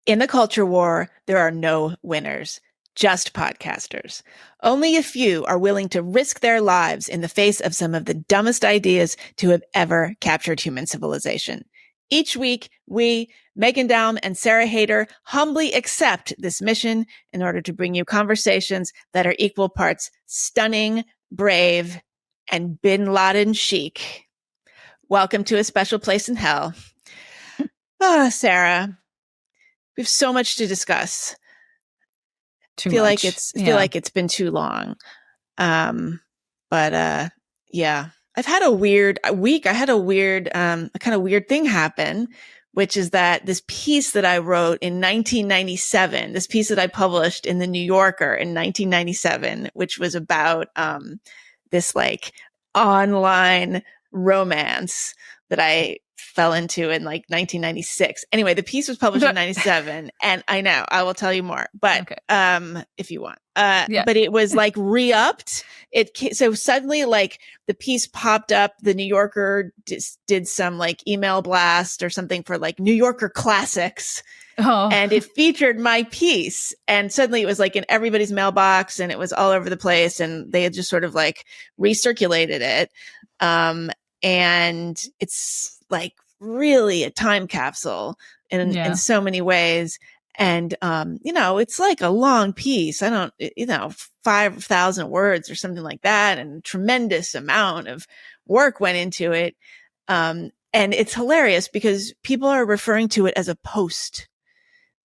In the culture war, there are no winners, just podcasters. Only a few are willing to risk their lives in the face of some of the dumbest ideas to have ever captured human civilization. Each week, we, Megan Daum and Sarah Hayter, humbly accept this mission in order to bring you conversations that are equal parts stunning, brave, and bin Laden chic. Welcome to A Special Place in Hell. Sarah, we have so much to discuss. Too feel much. Feel like it's been too long. Yeah. I've had a weird week. I had a kind of weird thing happen, which is that this piece that I wrote in 1997, this piece that I published in the New Yorker in 1997, which was about this like online romance that I fell into in like 1996. Anyway, the piece was published in 97, and I know I will tell you more, but okay. If you want, but it was like re-upped. So suddenly, like the piece popped up. The New Yorker did some like email blast or something for like New Yorker classics. Oh. And it featured my piece, and suddenly it was like in everybody's mailbox, and it was all over the place, and they had just sort of like recirculated it. And it's like really a time capsule in so many ways. And, it's like a long piece. 5,000 words or something like that. And a tremendous amount of work went into it. And it's hilarious because people are referring to it as a post.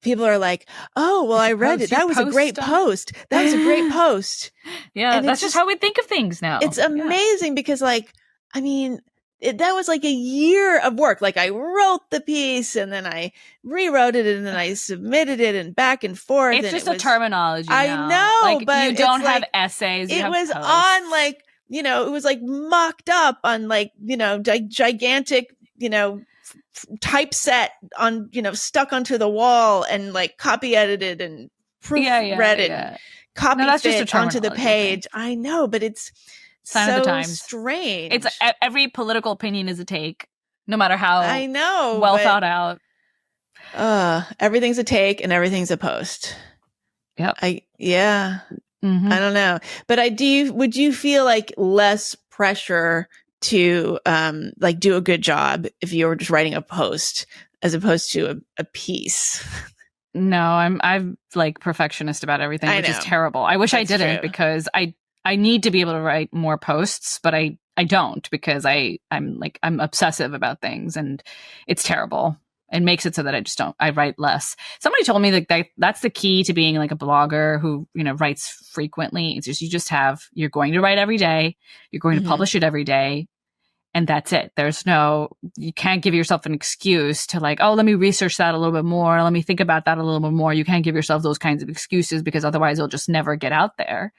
People are like, oh, well, I read it. That was a great post. That was a great post. Yeah. And that's just how we think of things now. It's amazing because like, I mean, that was like a year of work. Like I wrote the piece and then I rewrote it and then I submitted it and back and forth. It's just a terminology. I know, like, but you don't have essays. It was on like, it was like mocked up on like, gigantic, typeset on, stuck onto the wall and like copy edited and proofread and copy fit onto the page. I know, but it's sign of the times. Strange. It's every political opinion is a take, no matter how thought out. Everything's a take and everything's a post. Yep. Mm-hmm. I don't know, but would you feel like less pressure to like do a good job if you were just writing a post as opposed to a piece? No, I'm like perfectionist about everything, which is terrible. I wish I didn't because I need to be able to write more posts, but I don't because I'm obsessive about things and it's terrible. It makes it so that I write less. Somebody told me that that's the key to being like a blogger who, writes frequently. It's just, you're going to write every day. You're going to publish it every day. And that's it. You can't give yourself an excuse to like, oh, let me research that a little bit more. Let me think about that a little bit more. You can't give yourself those kinds of excuses because otherwise it'll just never get out there.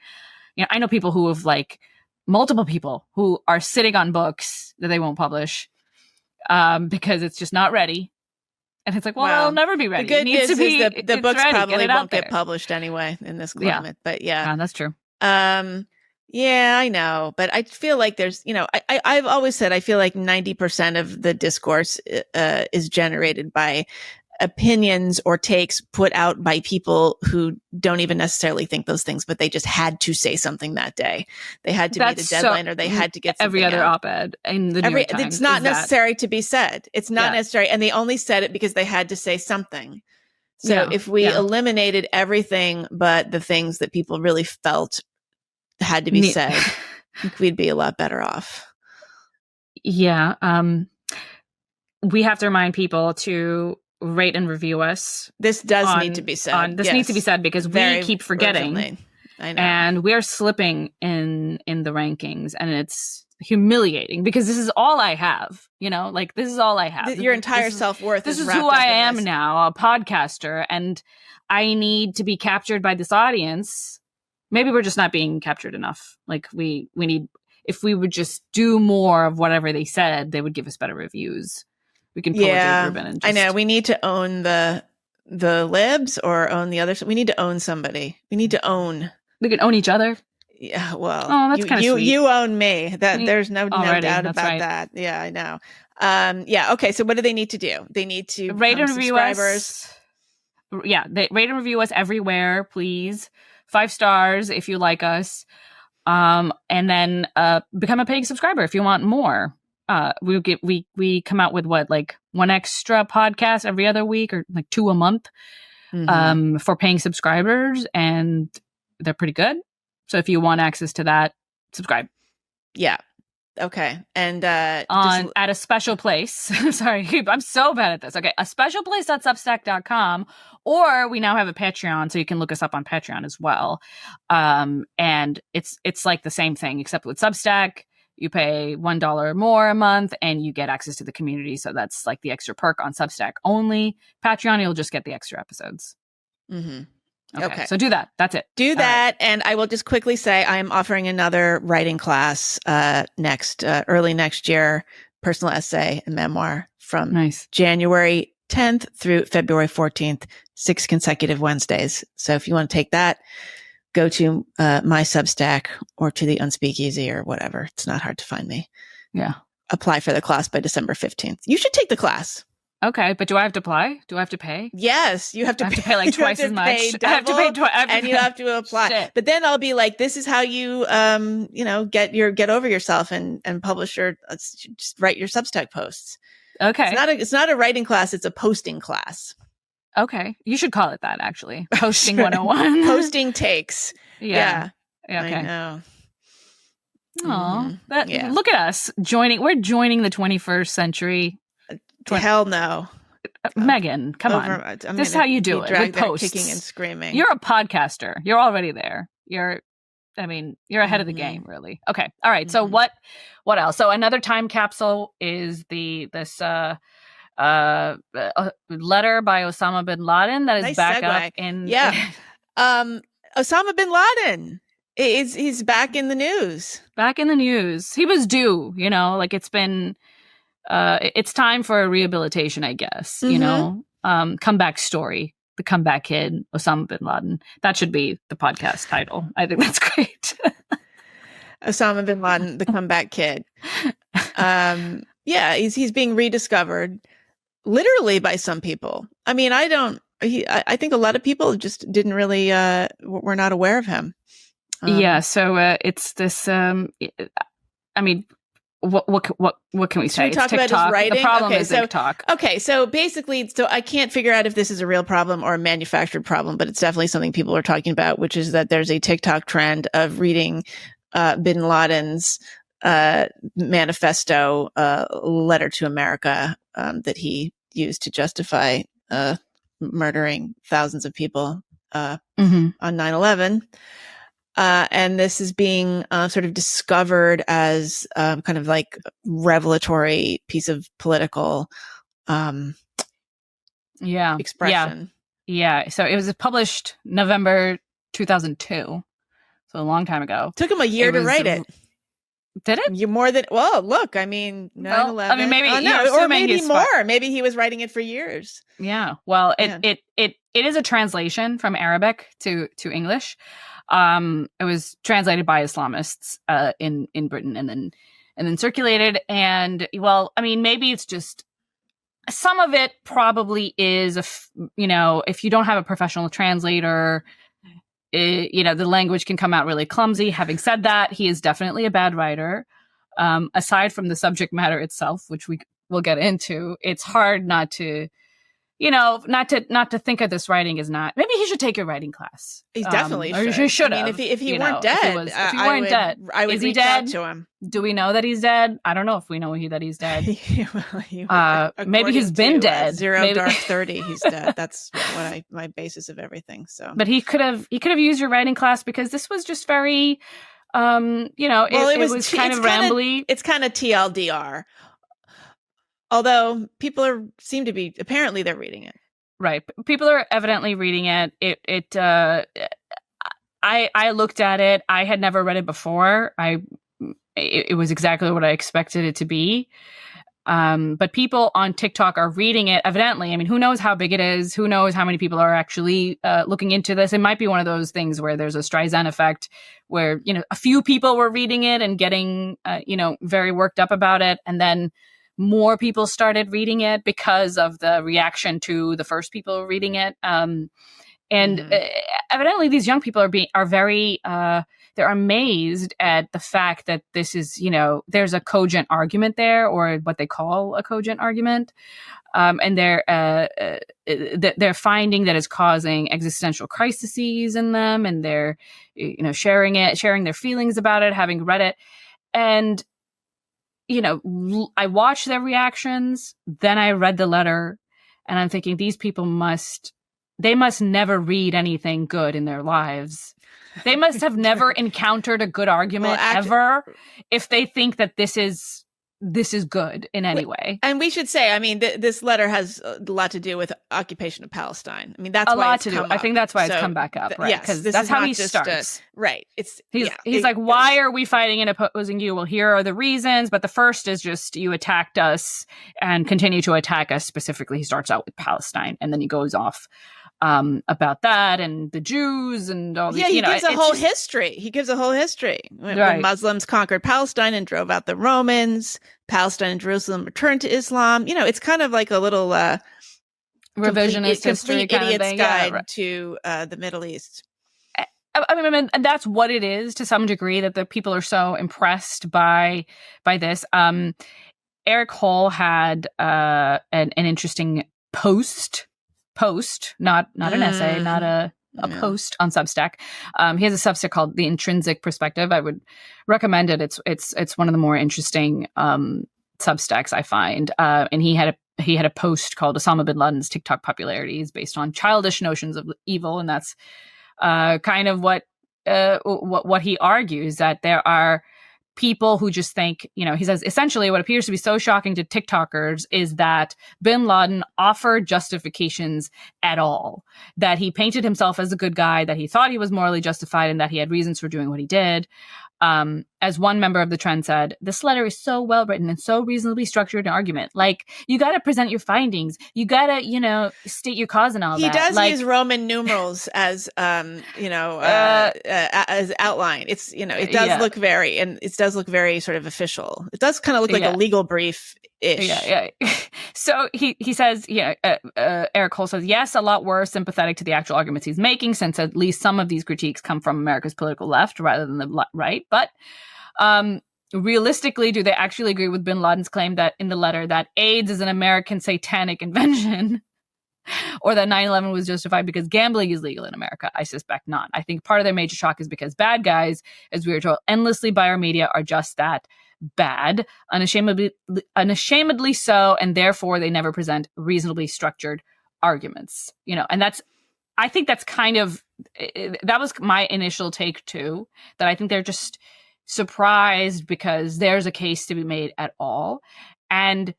I know people who have like multiple people who are sitting on books that they won't publish because it's just not ready. And it's like, well, it'll never be ready. The good news is the books probably won't get published anyway in this climate. But that's true. Yeah, I know. But I feel like there's, I've always said I feel like 90% of the discourse is generated by opinions or takes put out by people who don't even necessarily think those things, but they just had to say something that day. They had to meet a deadline or they had to get every other op-ed in the New York Times. It's not necessary to be said. It's not necessary. And they only said it because they had to say something. So if we eliminated everything but the things that people really felt had to be said, I think we'd be a lot better off. Yeah. We have to remind people to rate and review us. This does need to be said. This needs to be said because we keep forgetting. Urgently. I know. And we're slipping in the rankings, and it's humiliating because this is all I have. This is all I have. Your entire self-worth. This is who I am now, a podcaster, and I need to be captured by this audience. Maybe we're just not being captured enough. Like we need, if we would just do more of whatever they said, they would give us better reviews. We can pull a Dave Rubin and I know. We need to own the libs or own the others. We need to own somebody. We need to own. We can own each other. Yeah. Well, that's kind of sweet. You own me. There's no doubt about that. Yeah, I know. Okay. So what do they need to do? They need to rate and review us. rate and review us everywhere, please. 5 stars if you like us. And then become a paying subscriber if you want more. We come out with like 1 extra podcast every other week, or like 2 a month for paying subscribers, and they're pretty good. So if you want access to that, subscribe. Yeah. Okay. And at a special place. Sorry, I'm so bad at this. Okay. A special place.substack.com, or we now have a Patreon, so you can look us up on Patreon as well. And it's like the same thing, except with Substack, you pay $1 more a month and you get access to the community. So that's like the extra perk on Substack only. Patreon, you'll just get the extra episodes. Mm-hmm. Okay. So do that. That's it. Do that. Right. And I will just quickly say I'm offering another writing class early next year, personal essay and memoir from January 10th through February 14th, 6 consecutive Wednesdays. So if you want to take that, go to my Substack or to the Unspeakeasy or whatever. It's not hard to find me. Yeah. Apply for the class by December 15th. You should take the class. Okay, but do I have to apply? Do I have to pay? Yes, you have to pay like twice as much. I have to pay and you have to apply. Shit. But then I'll be like, this is how you, get over yourself and publish just write your Substack posts. Okay, it's not a writing class; it's a posting class. Okay, you should call it that. Actually, posting 101. Posting takes. Yeah. Okay. I know. Oh, look at us joining. We're joining the 21st century. Hell no. Megan, come on. This is how you do it. With posts. Kicking and screaming. You're a podcaster. You're already there. You're ahead of the game, really. Okay. All right. So what else? So another time capsule is this letter by Osama bin Laden that is nice back segue. Up in Osama bin Laden he's back in the news. Back in the news. He was due, it's been it's time for a rehabilitation, I guess. Comeback story, the comeback kid, Osama bin Laden. That should be the podcast title. I think that's great. Osama bin Laden, the comeback kid. He's being rediscovered literally by some people. I mean, I think a lot of people just didn't really were not aware of him. So it's this What can we say? Should we talk about his writing? The problem is TikTok. Okay, so basically, I can't figure out if this is a real problem or a manufactured problem, but it's definitely something people are talking about, which is that there's a TikTok trend of reading bin Laden's manifesto, letter to America, that he used to justify murdering thousands of people on 9/11. And this is being sort of discovered as kind of like revelatory piece of political expression. Yeah. So it was published November 2002. So a long time ago. Took him a year to write it. Did it? You more than look. I mean, 9/11. Maybe or maybe more. Maybe he was writing it for years. Yeah. Well, it is a translation from Arabic to English. It was translated by Islamists in Britain and then circulated. And maybe it's just some of it probably is if you don't have a professional translator, the language can come out really clumsy. Having said that, he is definitely a bad writer. Aside from the subject matter itself, which we'll get into, it's hard not to think of this writing as not. Maybe he should take a writing class. He definitely should. Or he should have. If he weren't dead, if he weren't dead, I would is he reach dead? out to him. Do we know that he's dead? I don't know if we know that he's dead. Maybe he's been dead. Zero Dark 30. He's dead. That's my basis of everything. So, but he could have used your writing class, because this was just very, it was kind of rambly. It's kind of TLDR. Although people seem to be, apparently they're reading it. Right. People are evidently reading it. I looked at it. I had never read it before. It was exactly what I expected it to be. But people on TikTok are reading it, evidently. I mean, who knows how big it is? Who knows how many people are actually looking into this? It might be one of those things where there's a Streisand effect, where, a few people were reading it and getting, very worked up about it. And then more people started reading it because of the reaction to the first people reading it. Evidently these young people are very they're amazed at the fact that this is, there's a cogent argument there, or what they call a cogent argument. And they're finding that it's causing existential crises in them, and they're, sharing their feelings about it, having read it. And, I watched their reactions, then I read the letter, and I'm thinking these people must never read anything good in their lives. They must have never encountered a good argument ever if they think that this is good in any way. And we should say, this letter has a lot to do with occupation of Palestine. That's a why lot it's to do. come up. I think that's why it's come back up, right? Because that's how he starts. Right. He's like, why are we fighting and opposing you? Well, here are the reasons. But the first is just, you attacked us and continue to attack us. Specifically, he starts out with Palestine, and then he goes off about that and the Jews and all these. He gives a whole history. He gives a whole history. When Muslims conquered Palestine and drove out the Romans, Palestine and Jerusalem returned to Islam. It's kind of like a little revisionist history kind idiot's of thing. guide to the Middle East. And that's what it is to some degree, that the people are so impressed by this. Eric Hole had an interesting post, not an essay, not a post on Substack. He has a Substack called The Intrinsic Perspective. I would recommend it. It's one of the more interesting Substacks I find. And he had a post called Osama bin Laden's TikTok popularity is based on childish notions of evil, and that's kind of what he argues, that there are people who just think, he says, essentially what appears to be so shocking to TikTokers is that bin Laden offered justifications at all, that he painted himself as a good guy, that he thought he was morally justified, and that he had reasons for doing what he did. As one member of the trend said, this letter is so well written and so reasonably structured an argument. Like, you got to present your findings. You got to, state your cause and all that. He does use Roman numerals as, as outline. It's, it does look very sort of official. It does kind of look like a legal brief. Yeah. So he says, Eric Hole says, yes, a lot more sympathetic to the actual arguments he's making, since at least some of these critiques come from America's political left rather than the right. But realistically, do they actually agree with bin Laden's claim that in the letter that AIDS is an American satanic invention, or that 9/11 was justified because gambling is legal in America? I suspect not. I think part of their major shock is because bad guys, as we are told endlessly by our media, are just that, bad, unashamedly so, and therefore they never present reasonably structured arguments. And I think that's kind of, that was my initial take too, that I think they're just surprised because there's a case to be made at all. And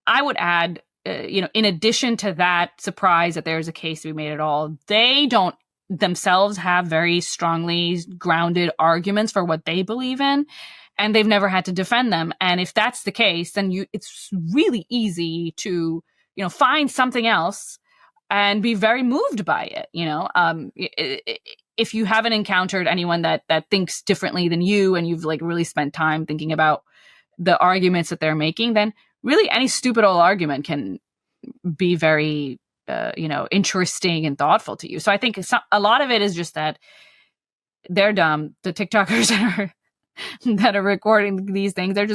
I would add, in addition to that surprise that there's a case to be made at all, they don't themselves have very strongly grounded arguments for what they believe in, and they've never had to defend them. And if that's the case, then it's really easy to, find something else and be very moved by it. If you haven't encountered anyone that thinks differently than you, and you've really spent time thinking about the arguments that they're making, then really any stupid old argument can be very, interesting and thoughtful to you. So I think a lot of it is just that they're dumb. The TikTokers that are recording these things, they're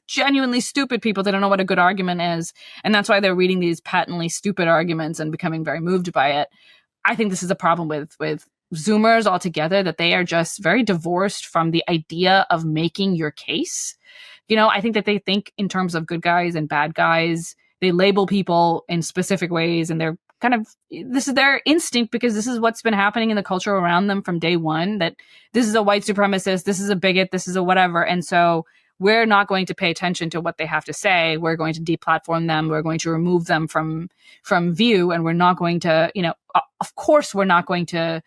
genuinely stupid people. They don't know what a good argument is. And that's why they're reading these patently stupid arguments and becoming very moved by it. I think this is a problem with Zoomers altogether, that they are just very divorced from the idea of making your case. I think that they think in terms of good guys and bad guys. They label people in specific ways, and they're this is their instinct, because this is what's been happening in the culture around them from day one, that this is a white supremacist, this is a bigot, this is a whatever. And so we're not going to pay attention to what they have to say. We're going to deplatform them. We're going to remove them from view. And we're not going to, of course, we're not going to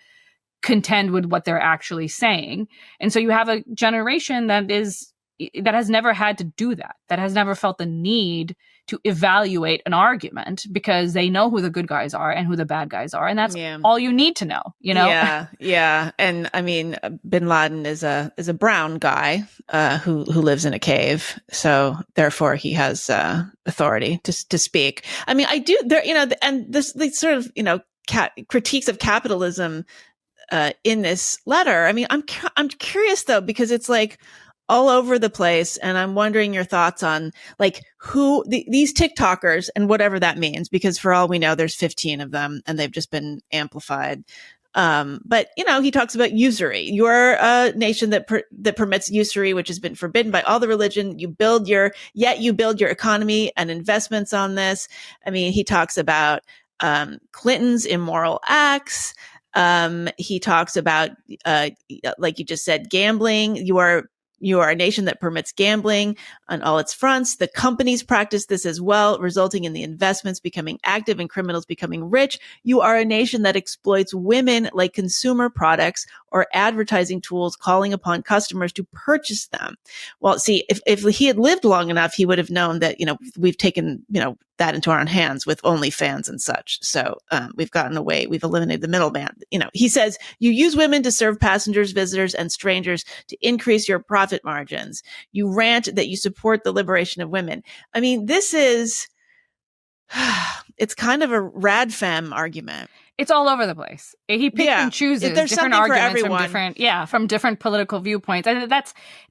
contend with what they're actually saying. And so you have a generation that is that has never had to do that has never felt the need to evaluate an argument, because they know who the good guys are and who the bad guys are, and that's all you need to know, Yeah. And I mean, bin Laden is a brown guy who lives in a cave, so therefore he has authority to speak. I mean, I do there, and these sort of critiques of capitalism in this letter. I mean, I'm curious though, because it's like all over the place, and I'm wondering your thoughts on like who these TikTokers and whatever that means, because for all we know, there's 15 of them and they've just been amplified. But he talks about usury. You're a nation that permits usury, which has been forbidden by all the religion. You build your economy and investments on this. I mean, he talks about Clinton's immoral acts. He talks about, like you just said, gambling. You are a nation that permits gambling on all its fronts. The companies practice this as well, resulting in the investments becoming active and criminals becoming rich. You are a nation that exploits women like consumer products or advertising tools, calling upon customers to purchase them. Well, see, if he had lived long enough, he would have known that, we've taken, that into our own hands with OnlyFans and such. So we've gotten away. We've eliminated the middleman. He says you use women to serve passengers, visitors, and strangers to increase your profit margins. You rant that you support the liberation of women. I mean, this is, it's kind of a rad femme argument. It's all over the place. He picks and chooses different arguments from different political viewpoints. And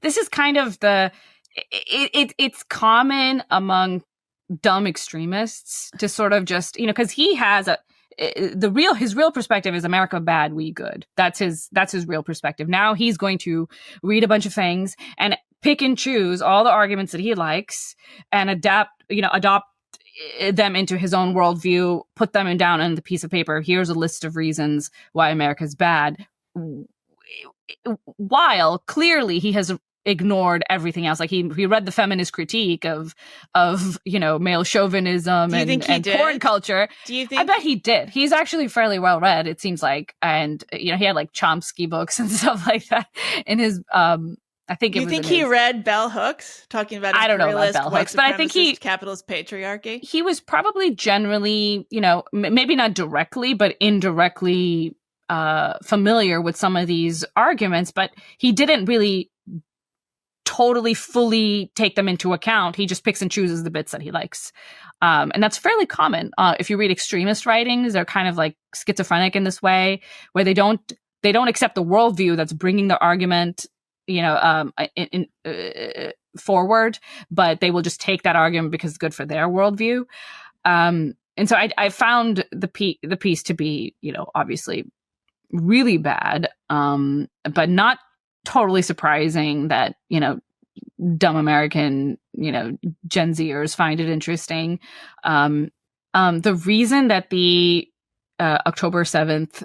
this is kind of it's common among dumb extremists to sort of just, because he has his real perspective is America bad, we good. That's his real perspective. Now he's going to read a bunch of things and pick and choose all the arguments that he likes and adopt them into his own worldview, put them down on the piece of paper. Here's a list of reasons why America's bad. While clearly he has ignored everything else. Like he read the feminist critique of male chauvinism and porn culture. Do you think? I bet he did. He's actually fairly well read, it seems like, and he had like Chomsky books and stuff like that in his. I think. You think he read Bell Hooks talking about? I don't know about Bell Hooks, but I think capitalist patriarchy. He was probably generally, maybe not directly, but indirectly familiar with some of these arguments, but he didn't really totally fully take them into account. He just picks and chooses the bits that he likes. And that's fairly common. If you read extremist writings, they're kind of like schizophrenic in this way, where they don't accept the worldview that's bringing the argument, forward, but they will just take that argument because it's good for their worldview. And so I found the piece to be, obviously really bad, but not totally surprising that, dumb American, Gen Zers find it interesting. The reason that the October 7th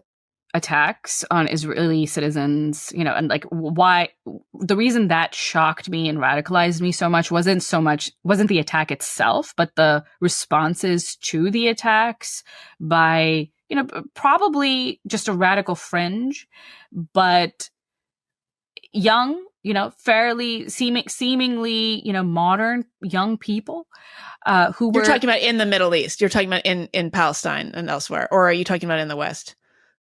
attacks on Israeli citizens, and like why the reason that shocked me and radicalized me so much wasn't the attack itself, but the responses to the attacks by, probably just a radical fringe, but young, fairly seemingly, modern young people who were. You're talking about in the Middle East. You're talking about in Palestine and elsewhere, or are you talking about in the West?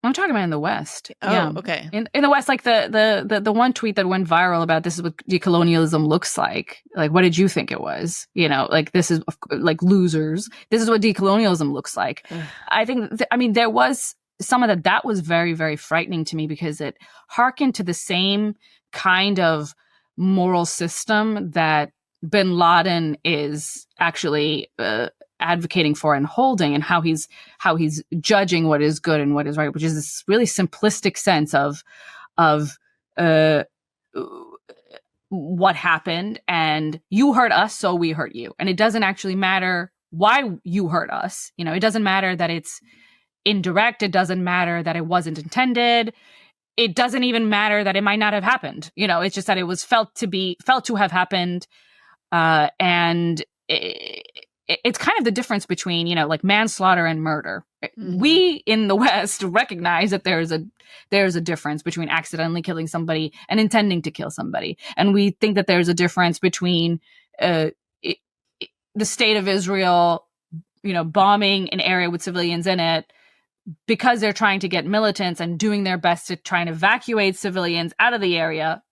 I'm talking about in the West. Oh, yeah. Okay. In the West, like the one tweet that went viral about this is what decolonialism looks like. Like, what did you think it was? Like this is like losers. This is what decolonialism looks like. I think. There was some of that was very, very frightening to me because it hearkened to the same kind of moral system that bin Laden is actually advocating for and holding, and how he's judging what is good and what is right, which is this really simplistic sense of what happened, and you hurt us, so we hurt you, and it doesn't actually matter why you hurt us. It doesn't matter that it's indirect. It doesn't matter that it wasn't intended. It doesn't even matter that it might not have happened. It's just that it was felt to have happened, and it's kind of the difference between, you know, like manslaughter and murder. Mm-hmm. We in the West recognize that there's a difference between accidentally killing somebody and intending to kill somebody. And we think that there's a difference between the state of Israel, you know, bombing an area with civilians in it because they're trying to get militants and doing their best to try and evacuate civilians out of the area,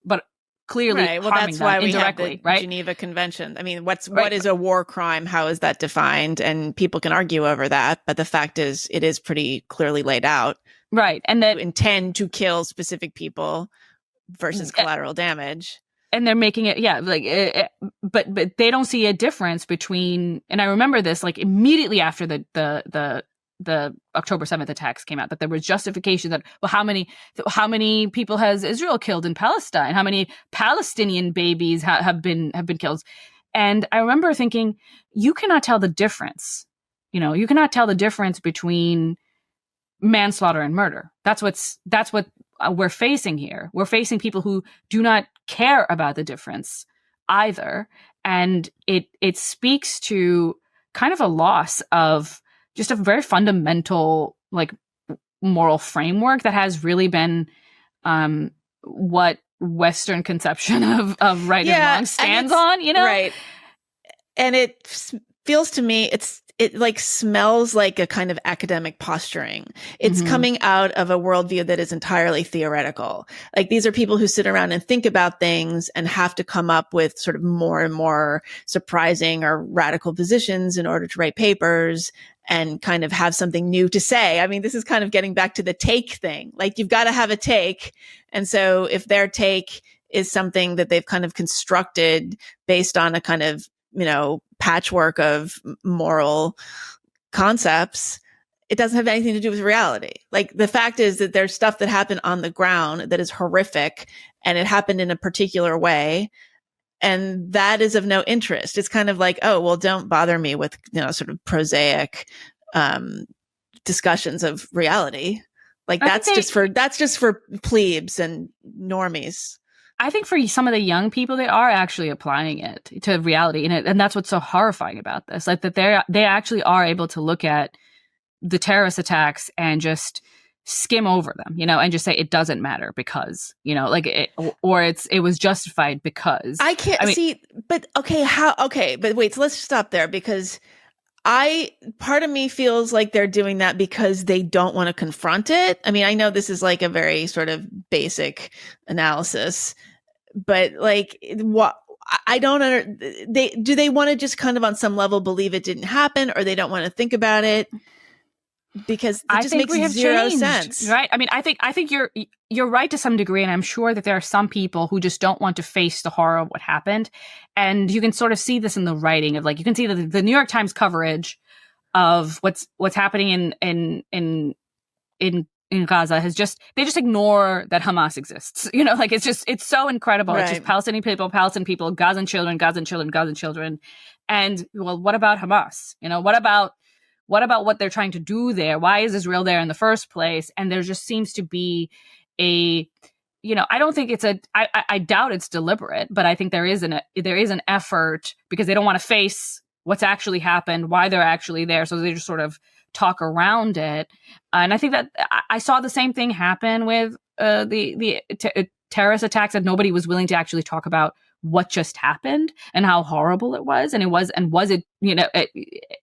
but clearly right. Well, that's why we have the right? Geneva Convention. I mean, what is a war crime? How is that defined? And people can argue over that, but the fact is, it is pretty clearly laid out. Right, and that you intend to kill specific people versus collateral damage. And they're making it, but they don't see a difference between. And I remember this, like, immediately after the October 7th attacks came out, that there was justification that, well, how many people has Israel killed in Palestine? How many Palestinian babies have been killed? And I remember thinking, you cannot tell the difference. You know, you cannot tell the difference between manslaughter and murder. That's what we're facing here. We're facing people who do not care about the difference either. And it speaks to kind of a loss of just a very fundamental, like, moral framework that has really been what Western conception of right and wrong stands on, you know? Right. And it feels to me, it like smells like a kind of academic posturing. It's coming out of a worldview that is entirely theoretical. Like, these are people who sit around and think about things and have to come up with sort of more and more surprising or radical positions in order to write papers and kind of have something new to say. I mean, this is kind of getting back to the take thing. Like, you've got to have a take. And so if their take is something that they've kind of constructed based on a kind of, you know, patchwork of moral concepts, it doesn't have anything to do with reality. Like, the fact is that there's stuff that happened on the ground that is horrific, and it happened in a particular way. And that is of no interest. It's kind of like, oh, well, don't bother me with, you know, sort of prosaic discussions of reality. Like, that's just for plebes and normies. I think for some of the young people, they are actually applying it to reality, and that's what's so horrifying about this. Like, that they actually are able to look at the terrorist attacks and just skim over them, you know, and just say it doesn't matter because, you know, like, it was justified because. I can't see, but but wait, so let's stop there, because part of me feels like they're doing that because they don't want to confront it. I mean, I know this is like a very sort of basic analysis, but like, what I don't do they want to just kind of on some level believe it didn't happen, or they don't want to think about it? Because it just makes zero sense, right? I mean, I think you're right to some degree, and I'm sure that there are some people who just don't want to face the horror of what happened, and you can sort of see this in the writing of, like, you can see the New York Times coverage of what's happening in Gaza they just ignore that Hamas exists, you know, like, it's so incredible. Right. It's just Palestinian people, Gazan children, and, well, what about Hamas? You know, what about what they're trying to do there? Why is Israel there in the first place? And there just seems to be a, you know, I don't think it's I doubt it's deliberate, but I think there is an effort because they don't want to face what's actually happened, why they're actually there. So they just sort of talk around it. And I think that I saw the same thing happen with the terrorist attacks, that nobody was willing to actually talk about what just happened and how horrible it was. And was it, you know,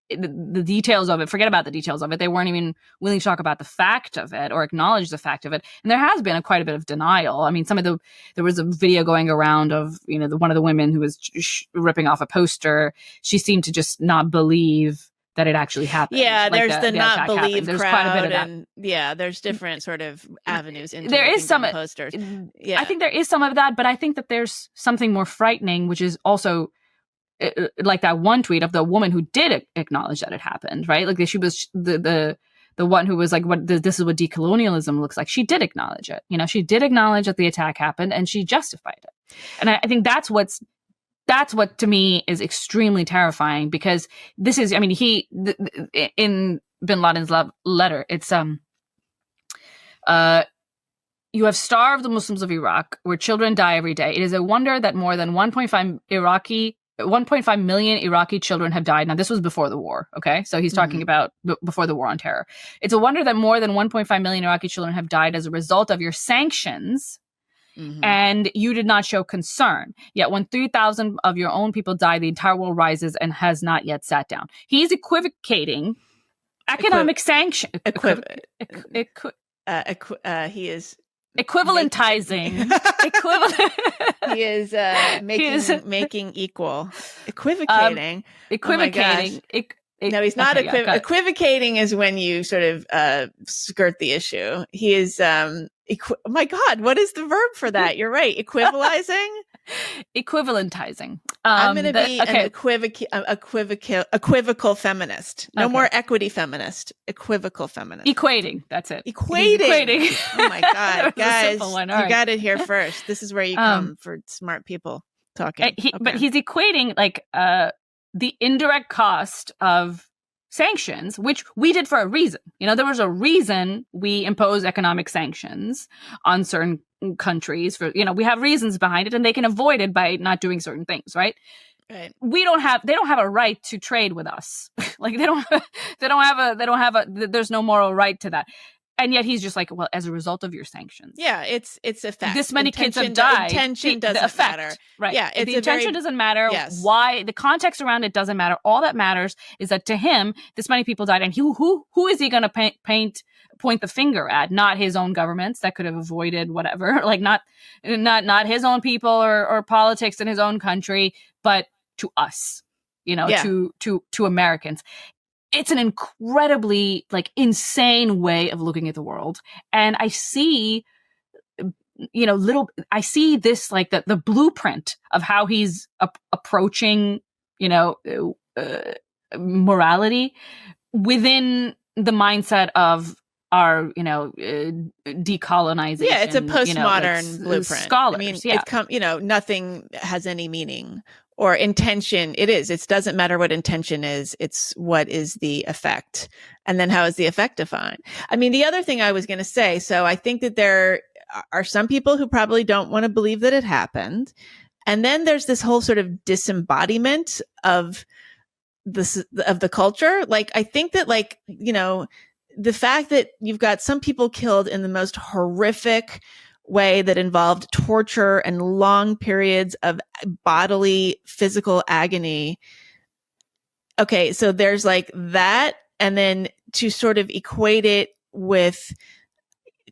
the details of it, forget about the details of it. They weren't even willing to talk about the fact of it or acknowledge the fact of it. And there has been quite a bit of denial. I mean, there was a video going around of, you know, one of the women who was ripping off a poster. She seemed to just not believe that it actually happened. Yeah, like there's the not believe there's crowd, quite a bit of that. And yeah, there's different sort of avenues into there is some posters. Yeah, I think there is some of that, but I think that there's something more frightening, which is also like that one tweet of the woman who did acknowledge that it happened, right? Like, she was the one who was like, this is what decolonialism looks like. She did acknowledge it. You know, she did acknowledge that the attack happened, and she justified it. And I think that's what to me is extremely terrifying, because this is, I mean, in bin Laden's letter, it's, you have starved the Muslims of Iraq, where children die every day. It is a wonder that more than 1.5 Iraqi 1.5 million Iraqi children have died. Now, this was before the war, okay? So he's talking about before the war on terror. It's a wonder that more than 1.5 million Iraqi children have died as a result of your sanctions, and you did not show concern. Yet when 3,000 of your own people die, the entire world rises and has not yet sat down. He's equivocating economic sanction. He is equivalentizing. He is making equal. Equivocating. Equivocating. No, he's not. Equivocating is when you sort of skirt the issue. He is. Oh my God, what is the verb for that? You're right. Equivalizing. Equivalentizing. I'm going to be an equivocal feminist. No more equity feminist. Equivocal feminist. Equating. That's it. Equating. Oh my God, guys! You got it here first. This is where you come for smart people talking. But he's equating like the indirect cost of sanctions, which we did for a reason. You know, there was a reason we imposed economic sanctions on certain countries for, you know, we have reasons behind it, and they can avoid it by not doing certain things, right? Right. They don't have a right to trade with us. Like there's no moral right to that. And yet he's just like, well, as a result of your sanctions. Yeah, it's a fact. This many kids have died. Intention doesn't matter. Right. Yeah, the intention doesn't matter. Yes. Why? The context around it doesn't matter. All that matters is that to him, this many people died. And who is he going to point the finger at? Not his own governments that could have avoided whatever. Like not his own people or politics in his own country, but to us, you know, to Americans. It's an incredibly like insane way of looking at the world. And I see, you know, I see this like the blueprint of how he's approaching, you know, morality within the mindset of our, you know, decolonization. Yeah, it's a postmodern blueprint. Scholars, I mean, nothing has any meaning. Or intention, it doesn't matter what intention is, it's what is the effect. And then how is the effect defined? I mean, the other thing I was going to say, so I think that there are some people who probably don't want to believe that it happened. And then there's this whole sort of disembodiment of the culture. Like, I think that, like, you know, the fact that you've got some people killed in the most horrific way that involved torture and long periods of bodily physical agony. Okay, so there's like that, and then to sort of equate it with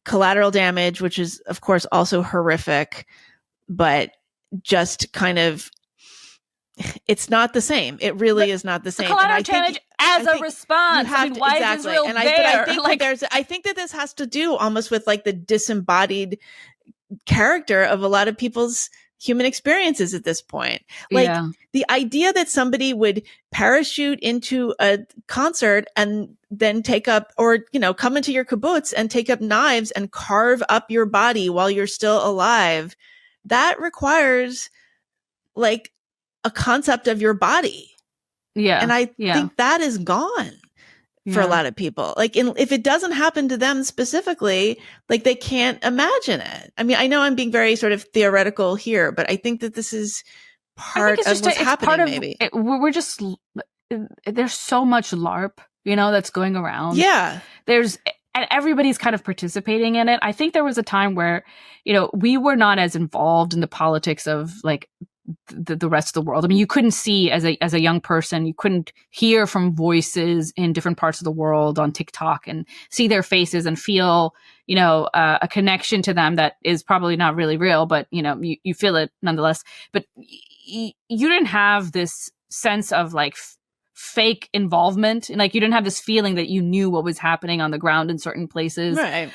collateral damage, which is of course also horrific, but just kind of, it's not the same. It really is not the same. Collateral damage as a response. Why is Israel there? I think that this has to do almost with like the disembodied character of a lot of people's human experiences at this point. Like the idea that somebody would parachute into a concert and then take up, or, you know, come into your kibbutz and take up knives and carve up your body while you're still alive, that requires like a concept of your body. Yeah. And I think that is gone for a lot of people. Like, if it doesn't happen to them specifically, like they can't imagine it. I mean, I know I'm being very sort of theoretical here, but I think that this is part of what's happening, maybe. We're just, there's so much LARP, you know, that's going around. Yeah. And everybody's kind of participating in it. I think there was a time where, you know, we were not as involved in the politics of like the rest of the world. I mean, you couldn't see as a young person, you couldn't hear from voices in different parts of the world on TikTok and see their faces and feel, you know, a connection to them that is probably not really real, but, you know, you feel it nonetheless. But you didn't have this sense of like fake involvement, and like you didn't have this feeling that you knew what was happening on the ground in certain places. Right.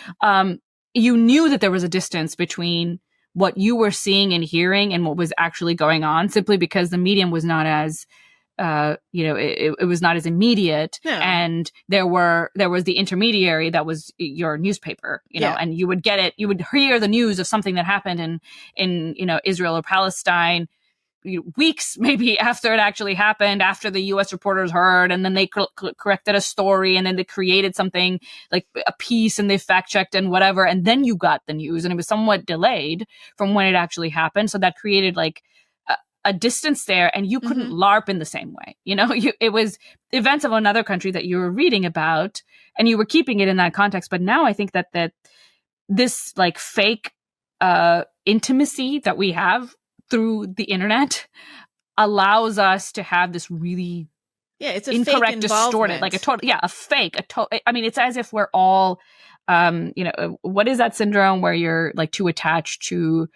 You knew that there was a distance between what you were seeing and hearing and what was actually going on, simply because the medium was not as, you know, it was not as immediate. Yeah. And there was the intermediary that was your newspaper, you know, and you would get it, you would hear the news of something that happened in, you know, Israel or Palestine, weeks maybe after it actually happened, after the U.S. reporters heard, and then they corrected a story, and then they created something like a piece, and they fact checked and whatever, and then you got the news, and it was somewhat delayed from when it actually happened. So that created like a distance there, and you couldn't LARP in the same way. It was events of another country that you were reading about, and you were keeping it in that context. But now I think that this like fake intimacy that we have through the internet allows us to have this really it's a incorrect, distorted, like a fake. I mean, it's as if we're all, what is that syndrome where you're like too attached to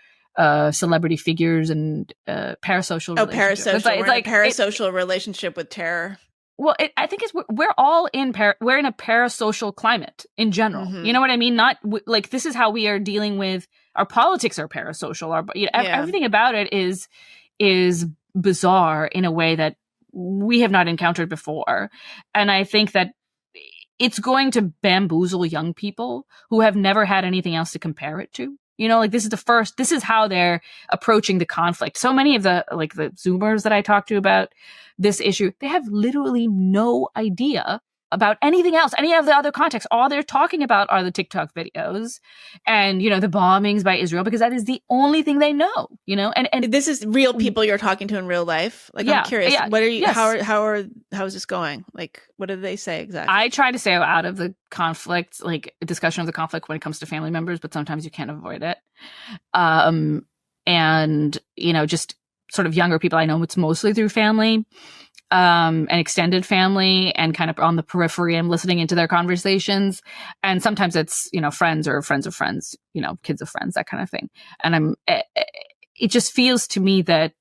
celebrity figures and parasocial. Parasocial. It's like a parasocial relationship with terror. Well, I think we're all we're in a parasocial climate in general. You know what I mean? Not like this is how we are dealing with our politics are parasocial. Everything about it is bizarre in a way that we have not encountered before. And I think that it's going to bamboozle young people who have never had anything else to compare it to. This is how they're approaching the conflict. So many of the Zoomers that I talk to about this issue, they have literally no idea about anything else, any of the other contexts. All they're talking about are the TikTok videos and, the bombings by Israel, because that is the only thing they know, and this is real people you're talking to in real life. Like, I'm curious, what are you, how is this going? Like, what do they say exactly? I try to stay out of the conflict, like discussion of the conflict when it comes to family members, but sometimes you can't avoid it. And, just sort of younger people, I know it's mostly through family. An extended family and kind of on the periphery. I'm listening into their conversations. And sometimes it's, friends or friends of friends, kids of friends, that kind of thing. And it just feels to me that,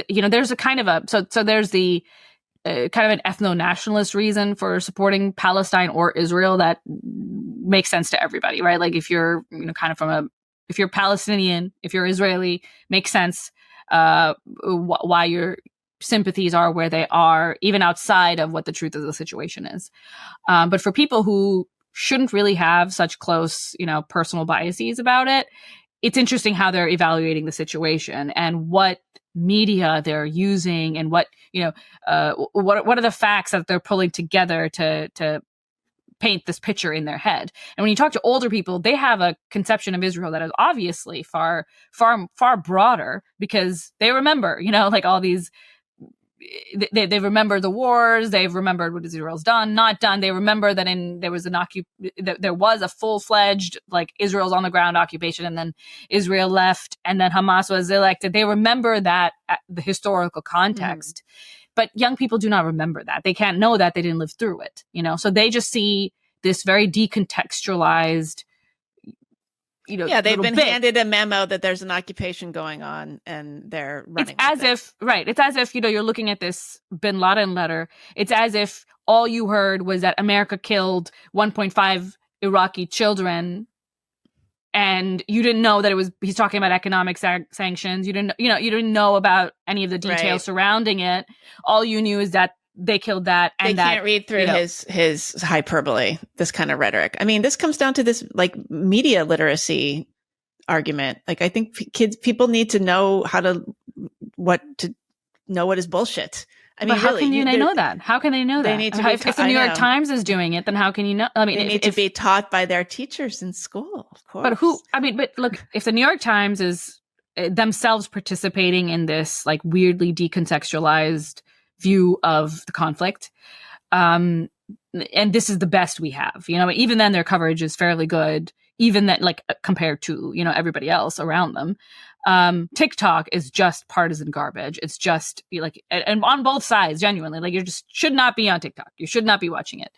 there's a kind of so there's the kind of an ethno-nationalist reason for supporting Palestine or Israel that makes sense to everybody, right? Like if you're, kind of if you're Palestinian, if you're Israeli, makes sense, why you're sympathies are where they are, even outside of what the truth of the situation is. But for people who shouldn't really have such close, personal biases about it, it's interesting how they're evaluating the situation and what media they're using and what are the facts that they're pulling together to paint this picture in their head. And when you talk to older people, they have a conception of Israel that is obviously far, far, far broader because they remember, like all these. They remember the wars. They've remembered what Israel's done, not done. They remember that there was a full-fledged like Israel's on the ground occupation, and then Israel left, and then Hamas was elected. They remember that the historical context, but young people do not remember that. They can't know that. They didn't live through it, So they just see this very decontextualized. They've been handed a memo that there's an occupation going on and they're running. It's as if, you're looking at this bin Laden letter. It's as if all you heard was that America killed 1.5 Iraqi children and you didn't know that he's talking about economic sanctions. You didn't know about any of the details surrounding it. All you knew is that they killed that, and they can't read through his hyperbole, this kind of rhetoric. I mean, this comes down to this like media literacy argument. Like, I think people need to know what is bullshit. I mean, but how really, can they know that? How can they know that? They need to if the New York Times is doing it, then how can you know? I mean, they need to be taught by their teachers in school, of course. But look, if the New York Times is themselves participating in this like weirdly decontextualized view of the conflict, and this is the best we have, even then their coverage is fairly good, even that like compared to everybody else around them. TikTok is just partisan garbage. It's just like, and on both sides, genuinely, like you just should not be on TikTok. You should not be watching it.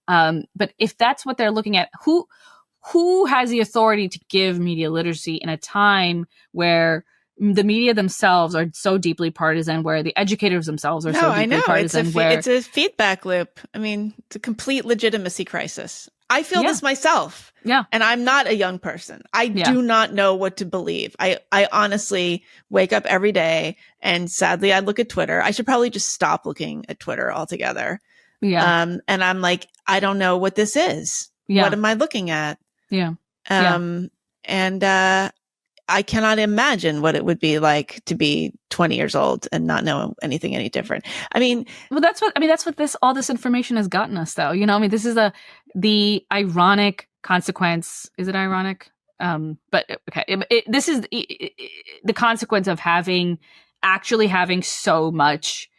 But if that's what they're looking at, who has the authority to give media literacy in a time where the media themselves are so deeply partisan, where the educators themselves are so deeply partisan? It's a feedback loop. I mean, it's a complete legitimacy crisis. I feel this myself. Yeah. And I'm not a young person. I do not know what to believe. I honestly wake up every day and sadly I look at Twitter. I should probably just stop looking at Twitter altogether. Yeah. And I'm like, I don't know what this is. Yeah. What am I looking at? Yeah. And I cannot imagine what it would be like to be 20 years old and not know anything any different. I mean, that's what all this information has gotten us, though. This is the ironic consequence. Is it ironic? But okay, this is the consequence of having actually having so much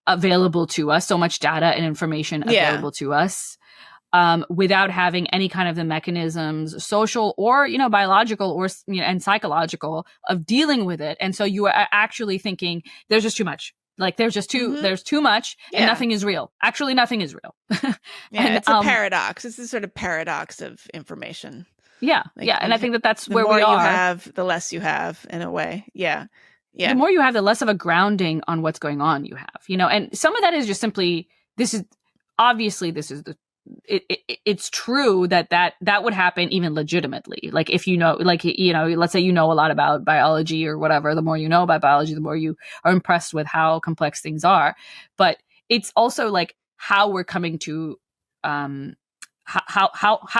available to us, so much data and information available to us, without having any kind of the mechanisms, social or, biological or, and psychological, of dealing with it. And so you are actually thinking there's just too much. Like there's too much and nothing is real. Actually, nothing is real. And, it's a paradox. It's this sort of paradox of information. Yeah. Like, And I think that's where we are. The more you have, the less you have, in a way. Yeah. The more you have, the less of a grounding on what's going on you have, and some of that is just simply, it's true that would happen even legitimately. Like if let's say a lot about biology or whatever, the more you know about biology, the more you are impressed with how complex things are. But it's also like how we're coming to, how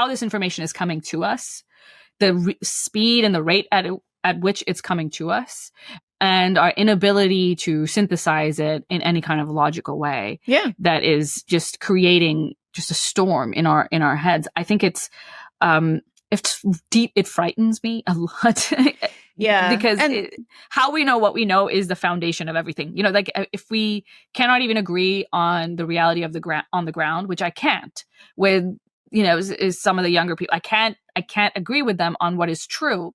this information is coming to us, the speed and the rate at which it's coming to us, and our inability to synthesize it in any kind of logical way. Yeah. That is just creating just a storm in our heads. I think it's deep. It frightens me a lot. Yeah. Because how we know what we know is the foundation of everything. Like if we cannot even agree on the reality of on the ground, which I can't with, is some of the younger people. I can't agree with them on what is true.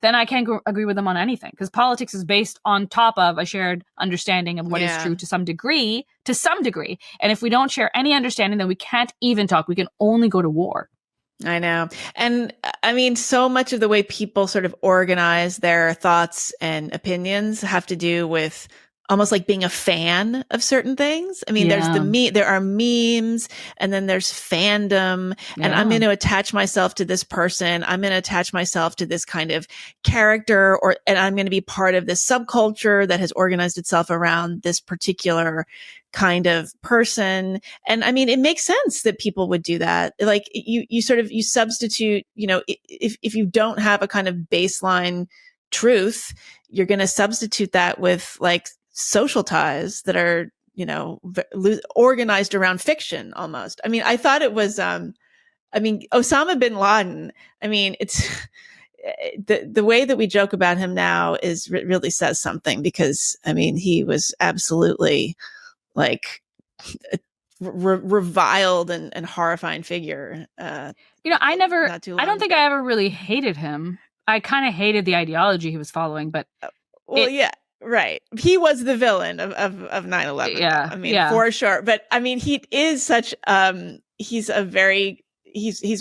Then I can't agree with them on anything, because politics is based on top of a shared understanding of what is true to some degree. And if we don't share any understanding, then we can't even talk. We can only go to war. I know. And I mean, so much of the way people sort of organize their thoughts and opinions have to do with almost like being a fan of certain things. I mean, there are memes, and then there's fandom, and I'm going to attach myself to this person. I'm going to attach myself to this kind of character, and I'm going to be part of this subculture that has organized itself around this particular kind of person. And I mean, it makes sense that people would do that. Like you substitute, if you don't have a kind of baseline truth, you're going to substitute that with like social ties that are, organized around fiction almost. I mean, I thought it was, Osama bin Laden. I mean, it's the way that we joke about him now is really says something, because I mean, he was absolutely like reviled and horrifying figure. I don't think I ever really hated him. I kind of hated the ideology he was following, but right. He was the villain of 9/11. Yeah. I mean, for sure. But I mean, he is such, he's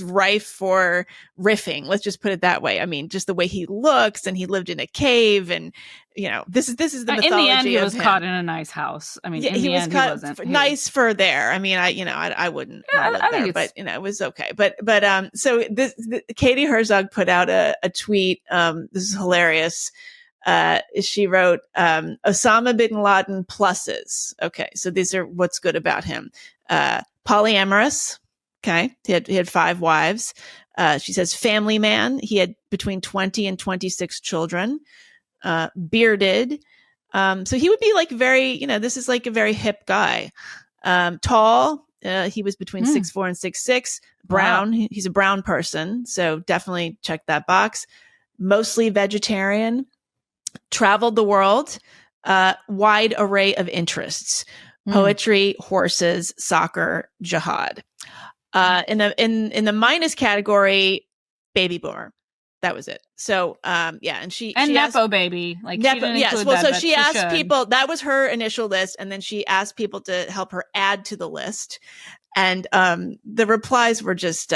rife for riffing. Let's just put it that way. I mean, just the way he looks, and he lived in a cave, and this is the mythology. In the end, he of was him. Caught in a nice house. I mean, he wasn't nice for there. I mean, I wouldn't live there, but it was okay. But so Katie Herzog put out a tweet. This is hilarious. She wrote, Osama bin Laden pluses. Okay. So these are what's good about him. Polyamorous. Okay. He had 5 wives. She says family man. He had between 20 and 26 children. Bearded. So he would be like very, this is like a very hip guy. Tall. He was between 6'4" and 6'6". Brown. Wow. He's a brown person. So definitely check that box. Mostly vegetarian. Traveled the world, wide array of interests: poetry, horses, soccer, jihad. In the minus category, baby boomer. That was it. So, and she Nepo baby, like Nepo, yes. Well, so she asked people. That was her initial list, and then she asked people to help her add to the list. And the replies were just.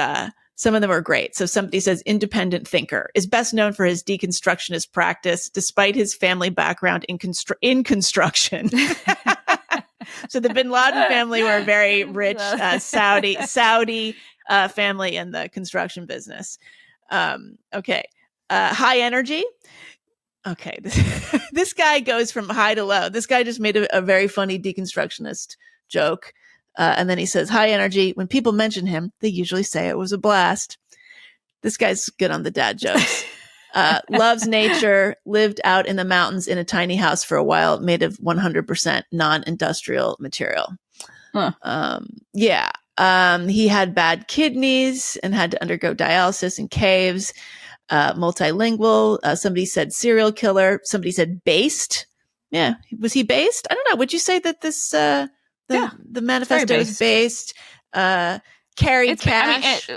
Some of them are great. So somebody says independent thinker, is best known for his deconstructionist practice, despite his family background in construction. So the bin Laden family were a very rich Saudi family in the construction business. Okay. High energy. Okay. This guy goes from high to low. This guy just made a very funny deconstructionist joke. And then he says, high energy. When people mention him, they usually say it was a blast. This guy's good on the dad jokes. Loves nature, lived out in the mountains in a tiny house for a while, made of 100% non-industrial material. Huh. He had bad kidneys and had to undergo dialysis in caves. Multilingual. Somebody said serial killer. Somebody said based. Yeah. Was he based? I don't know. Would you say that this, the manifesto is based, carried cash?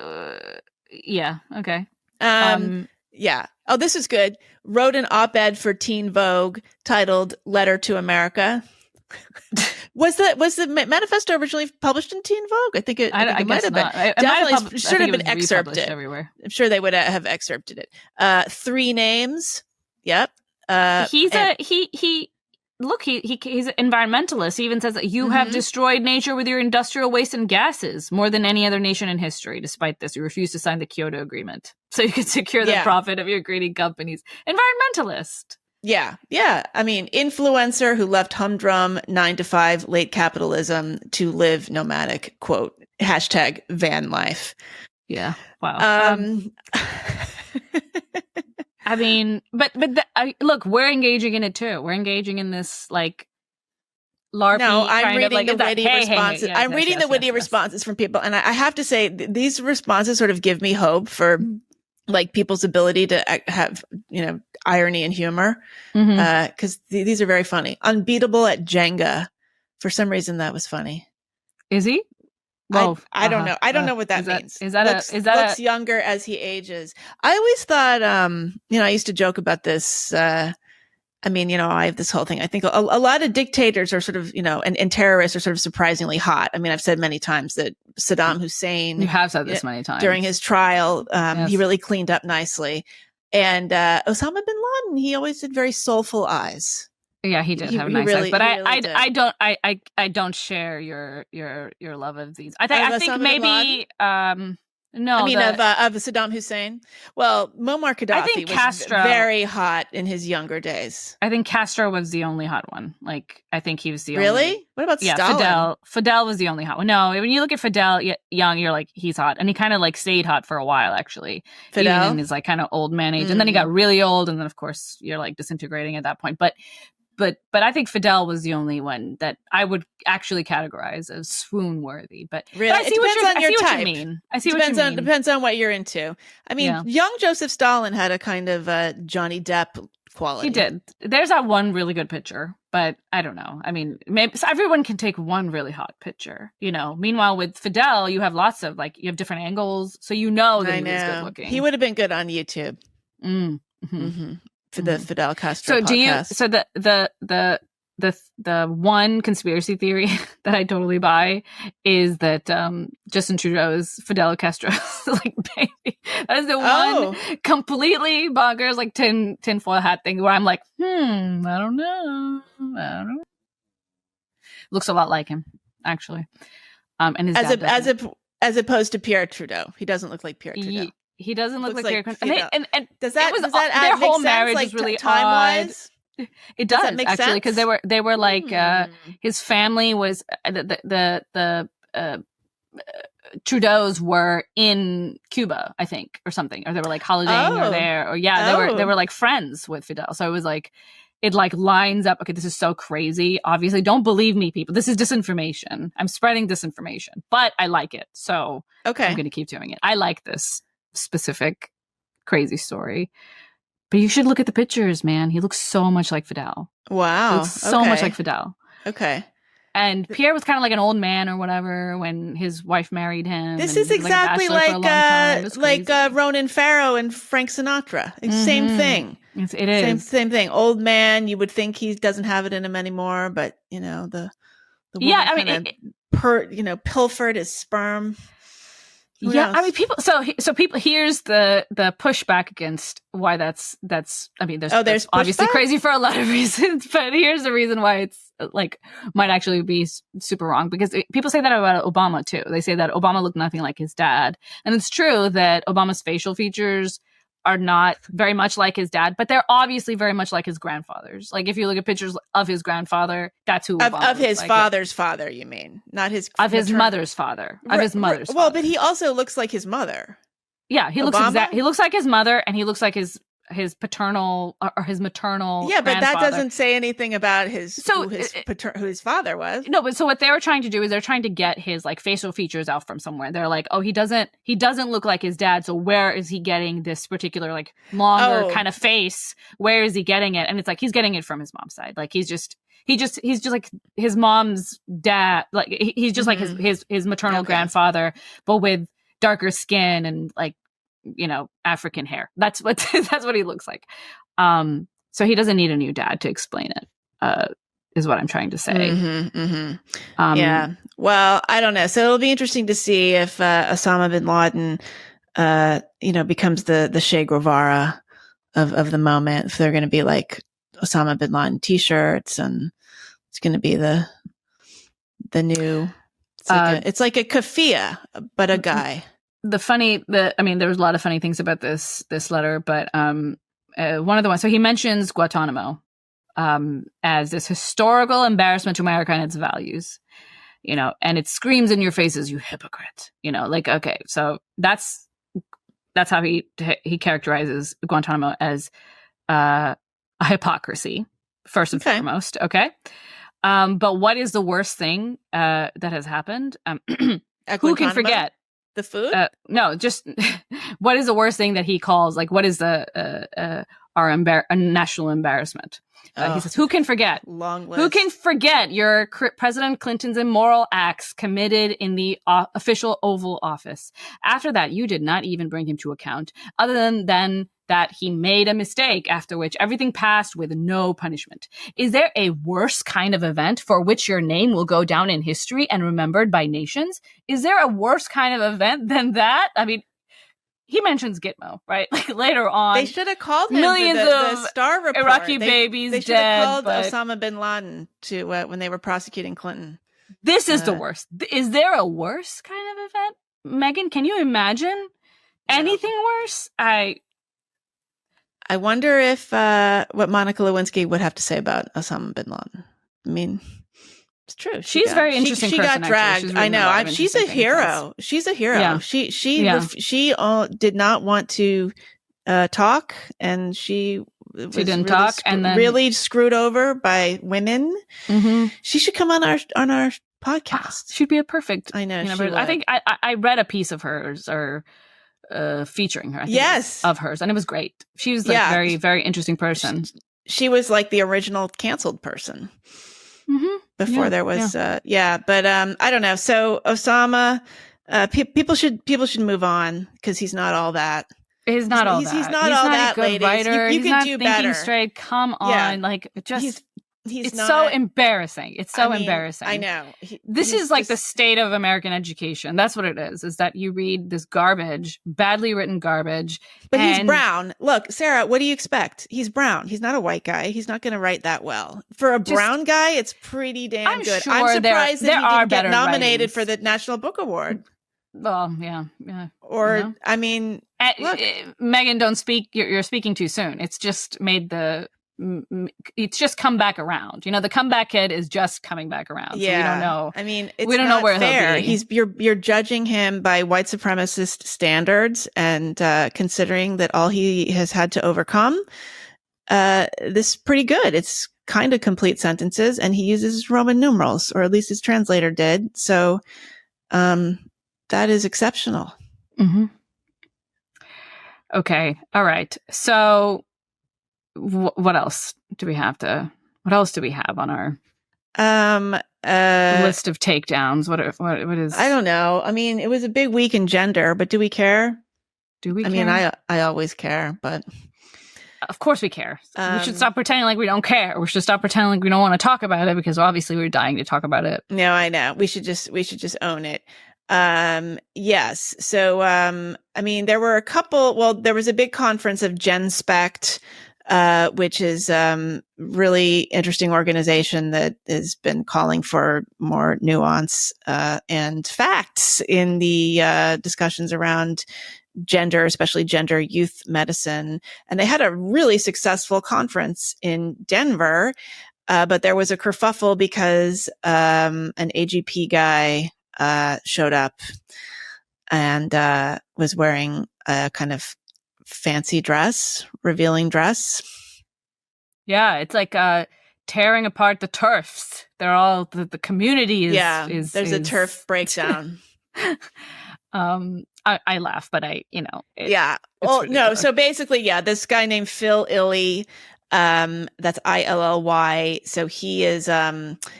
Yeah. Okay. Yeah. Oh, this is good. Wrote an op-ed for Teen Vogue titled "Letter to America." Was the manifesto originally published in Teen Vogue? I think it might have been. Definitely should have been excerpted everywhere. I'm sure they would have excerpted it. 3 names. Yep. He's an environmentalist. He even says that you have destroyed nature with your industrial waste and gases more than any other nation in history. Despite this, you refuse to sign the Kyoto Agreement so you can secure the profit of your greedy companies. Environmentalist. Yeah. Yeah. I mean, influencer who left humdrum 9-to-5 late capitalism to live nomadic, quote, #van life. Yeah. Wow. I mean, but look, we're engaging in it too. We're engaging in this like Larping. No, I'm reading the witty responses. I'm reading the witty responses from people. And I have to say, these responses sort of give me hope for like people's ability to have, irony and humor. Because these are very funny. Unbeatable at Jenga. For some reason, that was funny. Is he? Well, I don't know. I don't know what that means. Looks younger as he ages. I always thought, I used to joke about this. I have this whole thing. I think a lot of dictators are sort of, and terrorists are sort of surprisingly hot. I mean, I've said many times that Saddam Hussein. You have said this many times. During his trial, he really cleaned up nicely. And Osama bin Laden, he always had very soulful eyes. Yeah, he did have nice eyes, but I don't share your love of these. I think maybe no. I mean of Saddam Hussein. Well, Muammar Gaddafi was Castro, very hot in his younger days. I think Castro was the only hot one. Like I think he was the really. Only, what about Stalin? Fidel was the only hot one. No, when you look at Fidel young, you're like he's hot, and he kind of like stayed hot for a while actually. Fidel even in his like kind of old man age, and then he got really old, and then of course you're like disintegrating at that point, But I think Fidel was the only one that I would actually categorize as swoon worthy. But really, I see it depends on your type. What you mean. I see what you mean. Depends on what you're into. I mean, young Joseph Stalin had a kind of Johnny Depp quality. He did. There's that one really good picture, but I don't know. I mean, maybe so everyone can take one really hot picture, Meanwhile, with Fidel, you have lots of you have different angles, so that he was good looking. He would have been good on YouTube. For the Fidel Castro podcast. So the one conspiracy theory that I totally buy is that Justin Trudeau's Fidel Castro's like baby. That is the one completely bonkers like tinfoil hat thing where I'm like, I don't know. Looks a lot like him, actually. And his as opposed to Pierre Trudeau. He doesn't look like Pierre Trudeau. He doesn't look like Pierre Trudeau. And does that their whole marriage is really time-wise? It does actually, because they were like his family was the Trudeaus were in Cuba, I think, or something, or they were like holidaying or there, or they were like friends with Fidel. So it was like it like lines up. Okay, this is so crazy. Obviously, don't believe me, people. This is disinformation. I'm spreading disinformation, but I like it, so I'm going to keep doing it. I like this specific crazy story, but you should look at the pictures, man. He looks so much like Fidel. Wow. He looks so much like Fidel. Okay. And Pierre was kind of like an old man or whatever when his wife married him. This is exactly like Ronan Farrow and Frank Sinatra. Same thing. It is. Same thing. Old man, you would think he doesn't have it in him anymore, but the woman pilfered his sperm. Who knows? I mean, people. So people. Here's the pushback against why that's. I mean, there's obviously crazy for a lot of reasons, but here's the reason why it's like might actually be super wrong, because people say that about Obama too. They say that Obama looked nothing like his dad, and it's true that Obama's facial features are not very much like his dad, but they're obviously very much like his grandfather's. Like if you look at pictures of his grandfather, that's who of his father's father. You mean not his his mother's father? Of his mother's father. Well, but he also looks like his mother. Yeah, he looks like his mother, and he looks like his his paternal or his maternal. Yeah, but that doesn't say anything about who his father was. No, but so what they were trying to do is they're trying to get his like facial features out from somewhere. They're like, oh, he doesn't look like his dad. So where is he getting this particular like longer kind of face? Where is he getting it? And it's like he's getting it from his mom's side. Like he's just like his mom's dad. Like he's just like his maternal grandfather, but with darker skin and like, you know, African hair. That's what he looks like. So he doesn't need a new dad to explain it, is what I'm trying to say. Yeah. Well, I don't know. So it'll be interesting to see if Osama bin Laden, becomes the Che Guevara of the moment. If they're going to be like Osama bin Laden T-shirts, and it's going to be the new. It's like a kafia, but a guy. There was a lot of funny things about this letter, but one of the ones, so he mentions Guantanamo as this historical embarrassment to America and its values, you know, and it screams in your faces, you hypocrite, you know, like, okay, so that's how he characterizes Guantanamo, as a hypocrisy, first and foremost, okay? But what is the worst thing that has happened? Who can forget? The food? No, just what is the worst thing that he calls, like, what is our national embarrassment? He says, who can forget? Long list. Who can forget your President Clinton's immoral acts committed in the official Oval Office? After that, you did not even bring him to account, other than that he made a mistake, after which everything passed with no punishment. Is there a worse kind of event for which your name will go down in history and remembered by nations? Is there a worse kind of event than that? I mean, he mentions Gitmo, right? Like later on. They should have called him millions the Star Report. Iraqi babies They should have called Osama bin Laden to when they were prosecuting Clinton. This is the worst. Is there a worse kind of event? Megan, can you imagine anything worse? I wonder if what Monica Lewinsky would have to say about Osama bin Laden. I mean, it's true. She's very interesting. She got dragged. I know. She's a hero. She's a hero. Yeah. She did not want to talk, and she didn't talk, and then really screwed over by women. Mm-hmm. She should come on our podcast. She'd be a perfect. I know. I think I read a piece of hers or. Featuring her, of hers, and it was great. She was like very, very interesting person. She was like the original canceled person before there was, but I don't know. So Osama, people should move on because he's not all that. He's not all that. He's not all that, ladies. Writer. You can do better. Straight. Come on, like just. It's not, so embarrassing. It's so embarrassing. I know. This is like the state of American education. That's what it is that you read this garbage, badly written garbage. But he's brown. Look, Sarah, what do you expect? He's brown. He's not a white guy. He's not going to write that well. For a brown guy, it's pretty damn good. Sure I'm surprised that he didn't get nominated writings for the National Book Award. Well, yeah. Or, you know? I mean, look. Megan, don't speak. You're speaking too soon. It's just made it's just come back around. You know, the comeback kid is just coming back around. Yeah. So we don't know. I mean, we don't know where fair. He'll be. You're judging him by white supremacist standards, and considering that all he has had to overcome, this is pretty good. It's kind of complete sentences, and he uses Roman numerals, or at least his translator did. So, that is exceptional. Mm-hmm. Okay. All right. So, what else do we have on our list of takedowns? What is? I don't know. I mean, it was a big week in gender, but do we care? Do we care? I mean, I always care, but of course we care. We should stop pretending like we don't care. We should stop pretending like we don't want to talk about it, because obviously we're dying to talk about it. No, I know. We should just own it. Yes. So, I mean, there was a big conference of GenSpect, which is really interesting organization that has been calling for more nuance and facts in the discussions around gender, especially gender youth medicine. And they had a really successful conference in Denver, but there was a kerfuffle because an AGP guy showed up and was wearing a kind of fancy dress, revealing dress. Yeah, it's like tearing apart the TERFs. They're all the community is there's a TERF breakdown. I laugh, but so basically, this guy named Phil Illey, that's ILLY. So he is,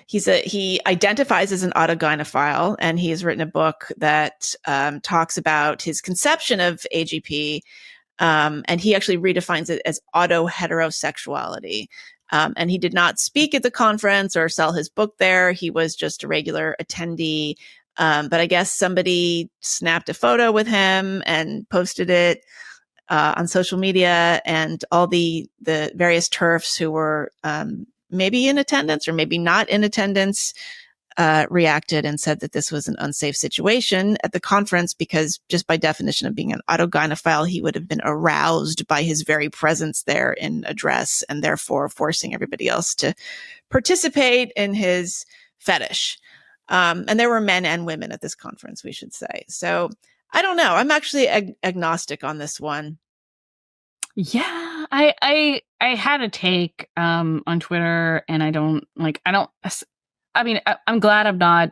he identifies as an autogynephile, and he has written a book that, talks about his conception of AGP. And he actually redefines it as auto-heterosexuality. And he did not speak at the conference or sell his book there. He was just a regular attendee. But I guess somebody snapped a photo with him and posted it on social media, and all the various TERFs who were maybe in attendance or maybe not in attendance reacted and said that this was an unsafe situation at the conference, because just by definition of being an autogynephile, he would have been aroused by his very presence there in a dress, and therefore forcing everybody else to participate in his fetish. And there were men and women at this conference, we should say. So I don't know. I'm actually agnostic on this one. Yeah, I had a take on Twitter, and I'm glad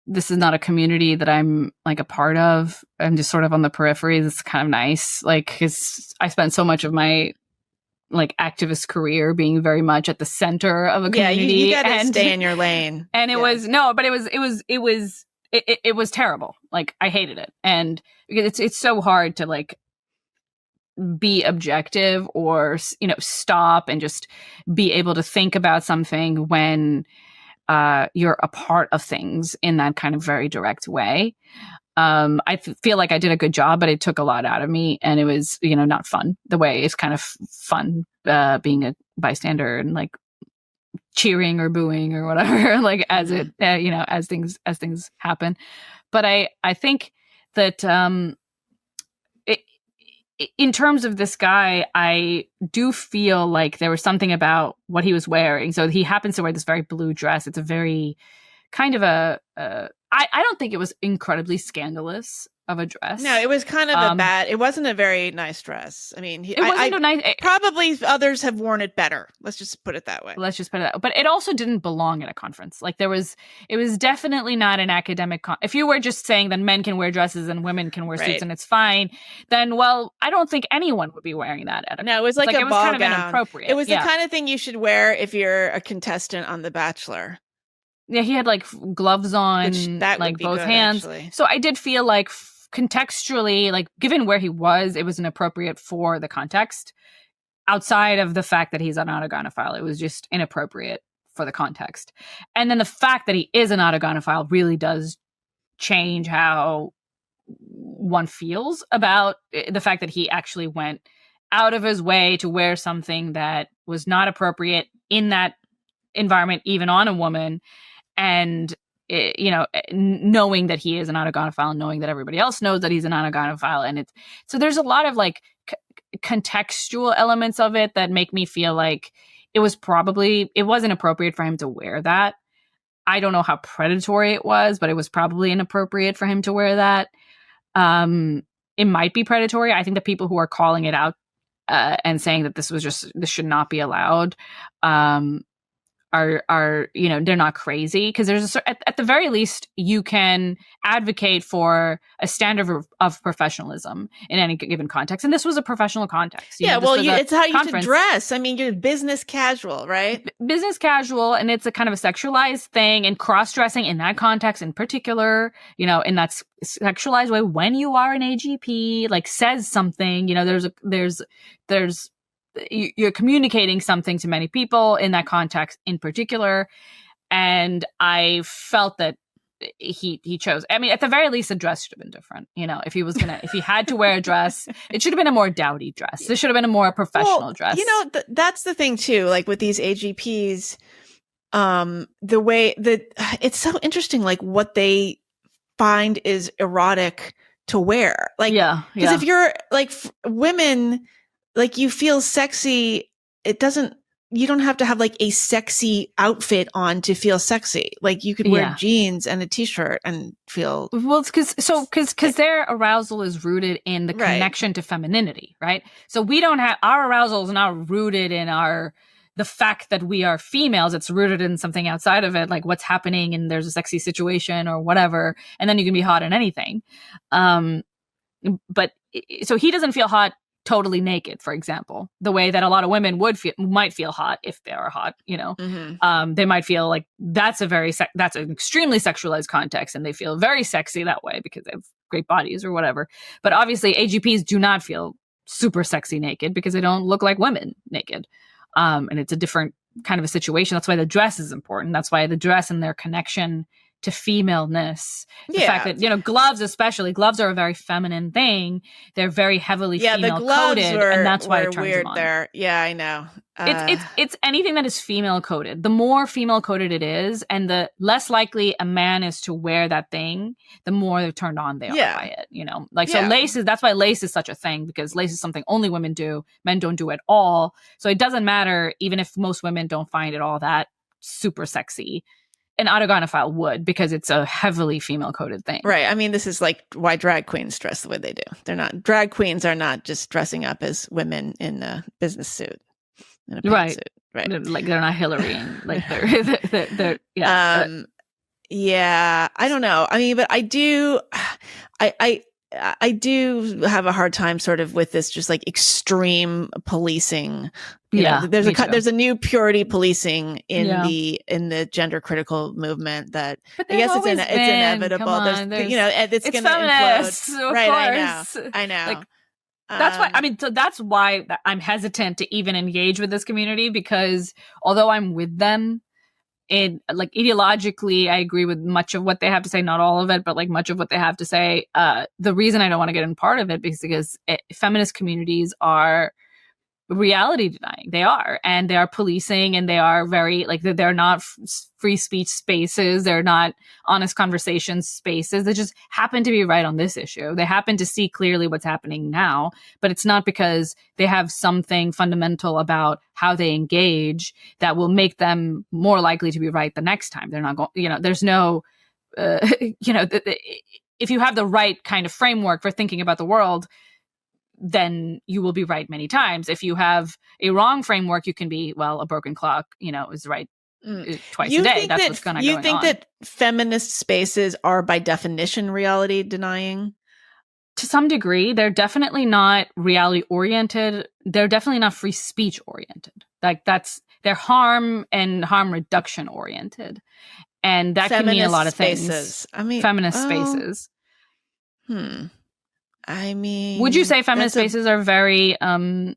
this is not a community that I'm like a part of. I'm just sort of on the periphery. It's kind of nice. Like, 'cause I spent so much of my like activist career being very much at the center of a community. You gotta stay in your lane. And it was terrible. Like, I hated it. And because it's so hard to like be objective or, stop and just be able to think about something when you're a part of things in that kind of very direct way. I feel like I did a good job, but it took a lot out of me, and it was, not fun. The way it's kind of fun being a bystander and like cheering or booing or whatever, like as it, as things happen. But I think that in terms of this guy, I do feel like there was something about what he was wearing. So he happens to wear this very blue dress. It's a very kind of I don't think it was incredibly scandalous of a dress. No, it was kind of it wasn't a very nice dress. I mean, it wasn't nice. Probably others have worn it better. Let's just put it that way. But it also didn't belong at a conference. Like it was definitely not an academic if you were just saying that men can wear dresses and women can wear suits and it's fine, then, well, I don't think anyone would be wearing that at a No, it was like a it was ball kind gown. Of inappropriate. It was the kind of thing you should wear if you're a contestant on The Bachelor. Yeah, he had like gloves on, like both hands. Actually. So I did feel like contextually, like given where he was, it was inappropriate for the context. Outside of the fact that he's an autogynephile, it was just inappropriate for the context. And then the fact that he is an autogynephile really does change how one feels about the fact that he actually went out of his way to wear something that was not appropriate in that environment, even on a woman. And, knowing that he is an autogynephile, knowing that everybody else knows that he's an autogynephile. And so there's a lot of like contextual elements of it that make me feel like it wasn't appropriate for him to wear that. I don't know how predatory it was, but it was probably inappropriate for him to wear that. It might be predatory. I think the people who are calling it out and saying that this should not be allowed, are they're not crazy, because there's at the very least you can advocate for a standard of professionalism in any given context, and this was a professional context. It's how you should dress. I mean, you're business casual, right? Business casual, and it's a kind of a sexualized thing, and cross-dressing in that context in particular, in that sexualized way when you are an AGP, like says something. There's you're communicating something to many people in that context in particular. And I felt that he chose, I mean, at the very least, the dress should have been different. If he had to wear a dress, it should have been a more dowdy dress. This should have been a more professional dress. That's the thing too, like with these AGPs, the way that it's so interesting, like what they find is erotic to wear. Like, because if you're like women, like you feel sexy, it doesn't, you don't have to have like a sexy outfit on to feel sexy. Like you could wear jeans and a t-shirt and feel because their arousal is rooted in the connection to femininity, right? So we don't have, our arousal is not rooted in the fact that we are females. It's rooted in something outside of it, like what's happening and there's a sexy situation or whatever, and then you can be hot in anything. But so he doesn't feel hot totally naked, for example, the way that a lot of women might feel hot if they are hot, they might feel like that's an extremely sexualized context and they feel very sexy that way because they have great bodies or whatever. But obviously AGPs do not feel super sexy naked because they don't look like women naked. And it's a different kind of a situation. That's why the dress is important. That's why the dress and their connection to femaleness. The fact that, gloves are a very feminine thing. They're very heavily female coded. And that's why it turns weird them on. There. Yeah, I know. It's anything that is female coded. The more female coded it is, and the less likely a man is to wear that thing, the more they're turned on they are by it. So lace that's why lace is such a thing, because lace is something only women do. Men don't do at all. So it doesn't matter, even if most women don't find it all that super sexy. An autogynephile would, because it's a heavily female coded thing. Right. I mean, this is like why drag queens dress the way they do. Drag queens are not just dressing up as women in a business suit. In a pantsuit. Right. Like they're not Hillary and like they're yeah. I don't know. I mean, but I do have a hard time sort of with this just like extreme policing. There's a new purity policing in the gender critical movement that I guess it's inevitable. It's going to implode. Right. I know. Like, that's why I'm hesitant to even engage with this community, because although I'm with them, ideologically, I agree with much of what they have to say, not all of it, but like much of what they have to say. The reason I don't want to get in part of it is because feminist communities are reality denying. They are, and they are policing, and they are very they're not free speech spaces. They're not honest conversation spaces. They just happen to be right on this issue. They happen to see clearly what's happening now, but it's not because they have something fundamental about how they engage that will make them more likely to be right the next time. They're not going, there's no, if you have the right kind of framework for thinking about the world, then you will be right many times. If you have a wrong framework, you can be, a broken clock, is right twice a day. That's what's going to go on. You think that feminist spaces are by definition reality denying? To some degree. They're definitely not reality oriented. They're definitely not free speech oriented. They're harm and harm reduction oriented. And that can mean a lot of things. Feminist spaces. I mean, would you say feminist spaces are very well,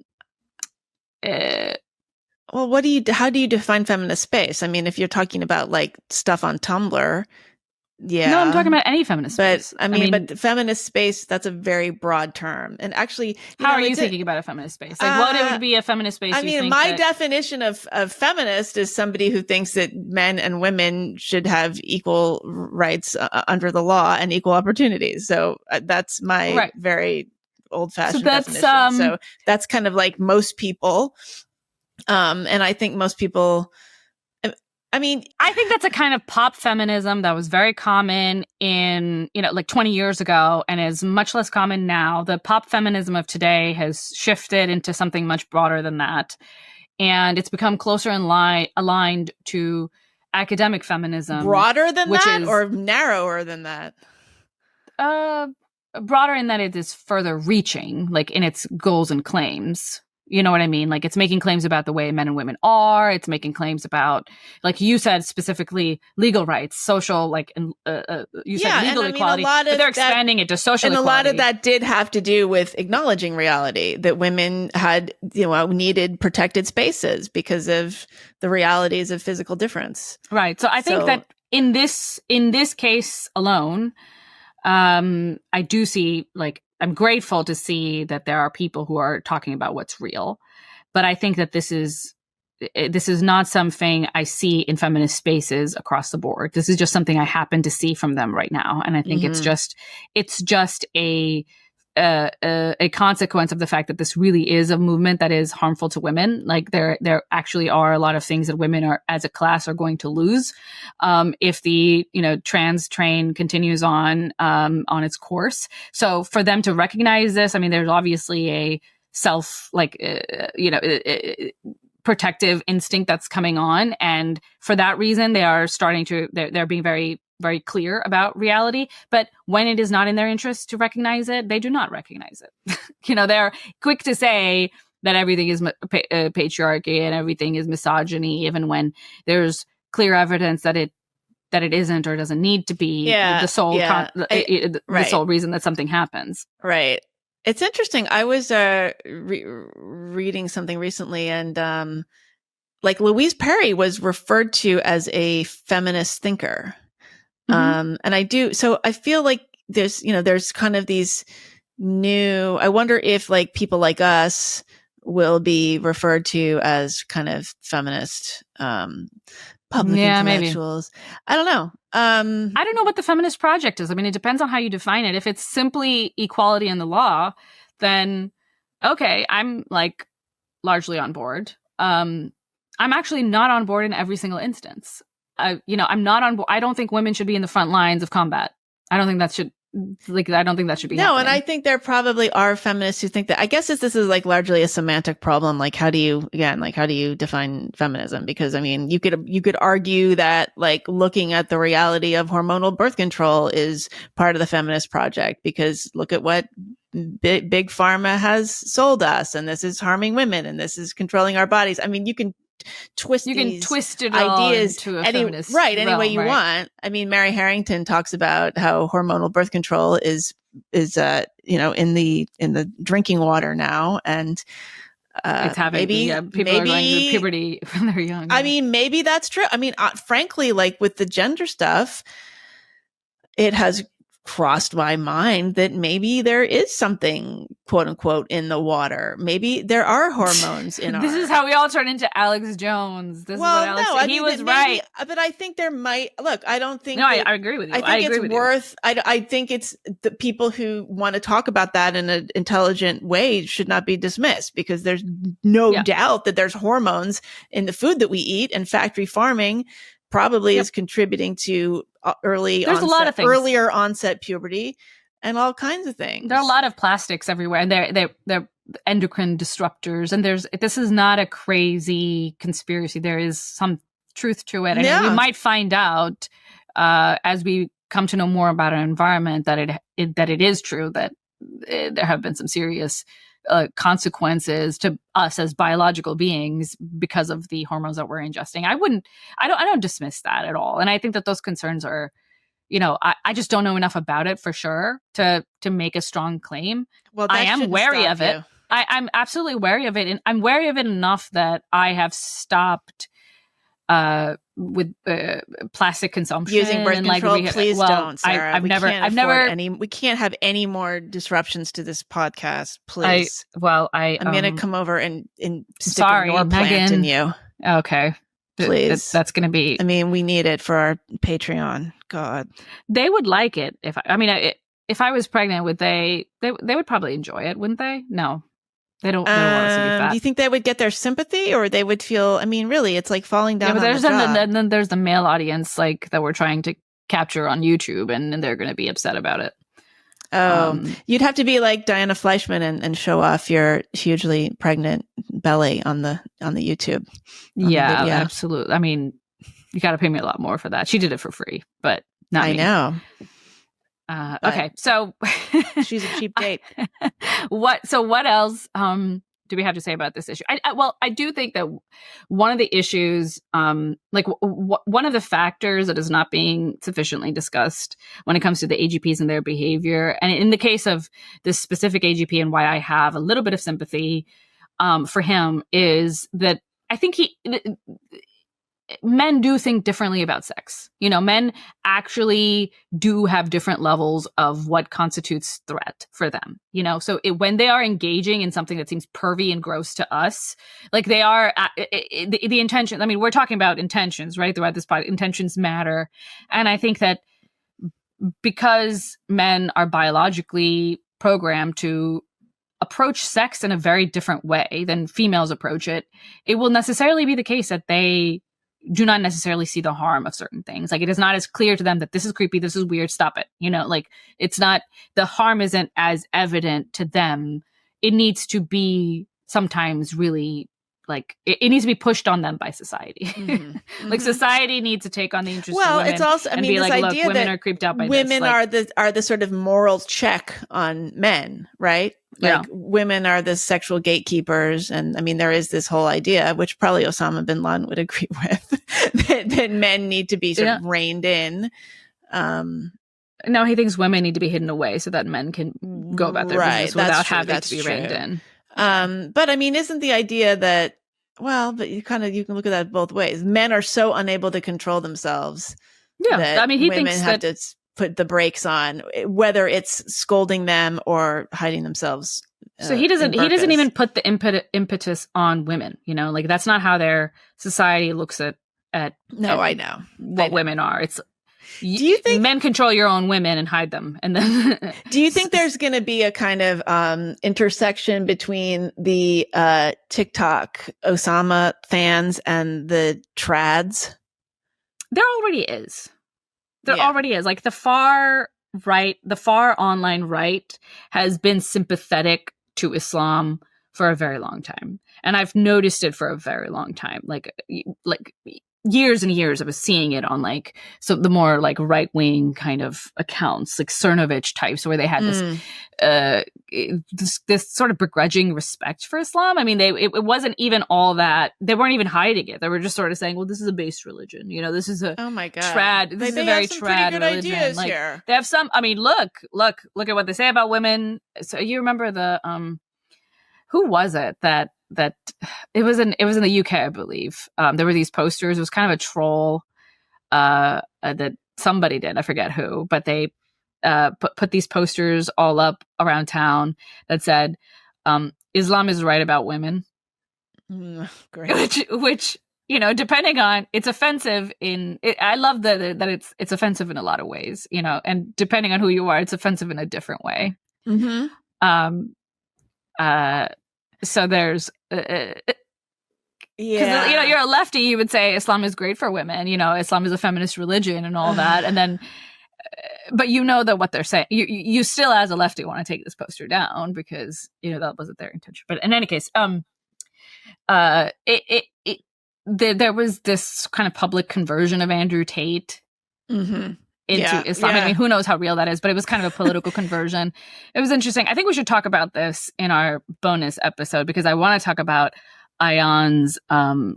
how do you define feminist space? I mean, if you're talking about like stuff on Tumblr, no, I'm talking about any feminist space. But feminist space, that's a very broad term. And actually, how are you thinking about a feminist space? Like, what would be a feminist space? I mean, my definition of feminist is somebody who thinks that men and women should have equal rights under the law and equal opportunities. So that's my very old-fashioned definition. So that's kind of like most people. And I think most people. I think that's a kind of pop feminism that was very common in, 20 years ago and is much less common now. The pop feminism of today has shifted into something much broader than that. And it's become closer and aligned to academic feminism. Broader than that or narrower than that? Broader in that it is further reaching, like in its goals and claims. You know what I mean? Like, it's making claims about the way men and women are. It's making claims about, like you said, specifically legal rights, social, you said legal equality, but they're expanding it to social equality. And a lot of that did have to do with acknowledging reality, that women had, needed protected spaces because of the realities of physical difference. Right. So I think that in this case alone, I do see, I'm grateful to see that there are people who are talking about what's real, but I think that this is not something I see in feminist spaces across the board. This is just something I happen to see from them right now, and I think it's just a a consequence of the fact that this really is a movement that is harmful to women. Like there actually are a lot of things that women are, as a class, are going to lose if the trans train continues on its course. So for them to recognize this, I mean, there's obviously a self protective instinct that's coming on, and for that reason, they are starting to they're being very, very clear about reality. But when it is not in their interest to recognize it, they do not recognize it. They're quick to say that everything is patriarchy and everything is misogyny, even when there's clear evidence that it isn't or doesn't need to be the sole the sole reason that something happens. Right. It's interesting. I was reading something recently, and like Louise Perry was referred to as a feminist thinker. And I feel like there's kind of these new, I wonder if like people like us will be referred to as kind of feminist public intellectuals. Maybe. I don't know. I don't know what the feminist project is. I mean, it depends on how you define it. If it's simply equality in the law, then okay, I'm like largely on board. I'm actually not on board in every single instance. I'm not on board. I don't think women should be in the front lines of combat. I don't think that should be No, happening. And I think there probably are feminists who think that. I guess this is like largely a semantic problem. Like, how do you define feminism? Because I mean, you could argue that like looking at the reality of hormonal birth control is part of the feminist project, because look at what big pharma has sold us, and this is harming women, and this is controlling our bodies. I mean, you can twist it ideas into a feminist any way you want. I mean, Mary Harrington talks about how hormonal birth control is in the drinking water now, and it's having people are going through puberty when they're young. I mean, maybe that's true. I mean, frankly, like with the gender stuff, it has crossed my mind that maybe there is something, quote unquote, in the water. Maybe there are hormones in This is how we all turn into Alex Jones. He was right. But I think there might, look, I don't think. No, I agree with you. I think it's the people who want to talk about that in an intelligent way should not be dismissed, because there's no doubt that there's hormones in the food that we eat, and factory farming probably is contributing to earlier onset puberty and all kinds of things. There are a lot of plastics everywhere, and they're endocrine disruptors. And this is not a crazy conspiracy. There is some truth to it, and we might find out as we come to know more about our environment that it is true that there have been some serious consequences to us as biological beings because of the hormones that we're ingesting. I don't dismiss that at all. And I think that those concerns are, I just don't know enough about it for sure to make a strong claim. Well, I am wary of it. I'm absolutely wary of it. And I'm wary of it enough that I have stopped with plastic consumption, using birth control. Please don't, Sarah. We can't have any more disruptions to this podcast, please. I'm going to come over and stick a Norplant in you. Okay, please. That's going to be. I mean, we need it for our Patreon. God, they would like it if I was pregnant. Would they would probably enjoy it, wouldn't they? No. They don't want us to be fat. Do you think they would get their sympathy, or they would feel? I mean, really, it's like falling down. But on the job. And then there's the male audience, like that we're trying to capture on YouTube, and they're going to be upset about it. You'd have to be like Diana Fleischman and show off your hugely pregnant belly on the YouTube. Yeah, absolutely. I mean, you got to pay me a lot more for that. She did it for free, but not me. I know. Okay, so she's a cheap date. What else do we have to say about this issue? I do think that one of the issues, one of the factors that is not being sufficiently discussed when it comes to the AGPs and their behavior, and in the case of this specific AGP and why I have a little bit of sympathy for him, is that I think men do think differently about sex. Men actually do have different levels of what constitutes threat for them. So when they are engaging in something that seems pervy and gross to us, like they are the intention. I mean, we're talking about intentions, right? Throughout this podcast, intentions matter. And I think that because men are biologically programmed to approach sex in a very different way than females approach it, it will necessarily be the case that they do not necessarily see the harm of certain things. Like, it is not as clear to them that this is creepy, this is weird, stop it. You know, like, it's not, the harm isn't as evident to them. It needs to be sometimes really, like, it needs to be pushed on them by society. Mm-hmm. Like, society needs to take on the interest of women. It's also, I mean, be this like, idea look, women that are creeped out by women this. are the sort of moral check on men, right? Like, women are the sexual gatekeepers. And I mean, there is this whole idea, which probably Osama bin Laden would agree with, that men need to be sort of reined in. No, he thinks women need to be hidden away so that men can go about their business without having to be reined in. But I mean, isn't the idea that, well, but you can look at that both ways. Men are so unable to control themselves. Yeah. That I mean, he women thinks have that to put the brakes on, whether it's scolding them or hiding themselves. So he doesn't even put the impetus on women, you know, like, that's not how their society looks at I know what women are. It's, do you think men control your own women and hide them? And then do you think there's going to be a kind of intersection between the TikTok Osama fans and the trads? There already is. Already is. Like, the far online right has been sympathetic to Islam for a very long time. And I've noticed it for a very long time. Like years and years, I was seeing it on, like, so the more, like, right-wing kind of accounts, like Cernovich types, where they had this sort of begrudging respect for Islam. I mean, it wasn't even all that. They weren't even hiding it. They were just sort of saying, well, this is a base religion. You know, this is a trad. This is a very trad religion. Ideas like, here. They have some, I mean, look at what they say about women. So you remember the, who was it that it was in the UK, I believe. There were these posters. It was kind of a troll that somebody did. I forget who, but they put these posters all up around town that said, "Islam is right about women." Great. Which you know, depending on, it's offensive I love that it's offensive in a lot of ways, you know, and depending on who you are, it's offensive in a different way. Mm-hmm. So there's, because you know, you're a lefty, you would say Islam is great for women. You know, Islam is a feminist religion and all that, and then, but you know that what they're saying, you still as a lefty want to take this poster down because you know that wasn't their intention. But in any case, there was this kind of public conversion of Andrew Tate. Mm-hmm. Into Islam. I mean, who knows how real that is, but it was kind of a political conversion. It was interesting. I think we should talk about this in our bonus episode because I want to talk about Ayan's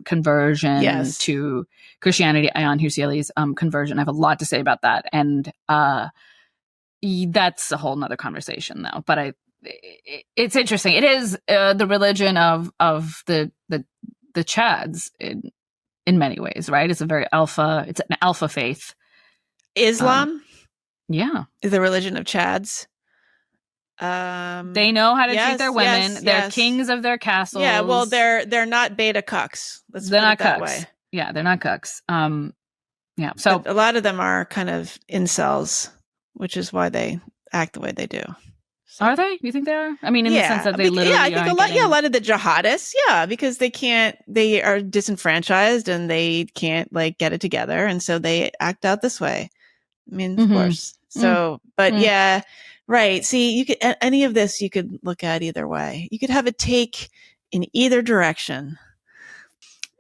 conversion to Christianity, Ayan Husseili's conversion. I have a lot to say about that. And that's a whole nother conversation though. But it's interesting. It is the religion of the Chads in many ways, right? It's an alpha faith. Islam, is the religion of Chads. They know how to treat their women. They're kings of their castles. Yeah, well, they're not beta cucks. They're not cucks. Yeah, they're not cucks. So but a lot of them are kind of incels, which is why they act the way they do. So. Are they? You think they are? I mean, in the sense that they literally I think a lot of the jihadists, because they are disenfranchised and they can't like get it together, and so they act out this way. I mean, of course. So, but right. See, you could any of this you could look at either way. You could have a take in either direction.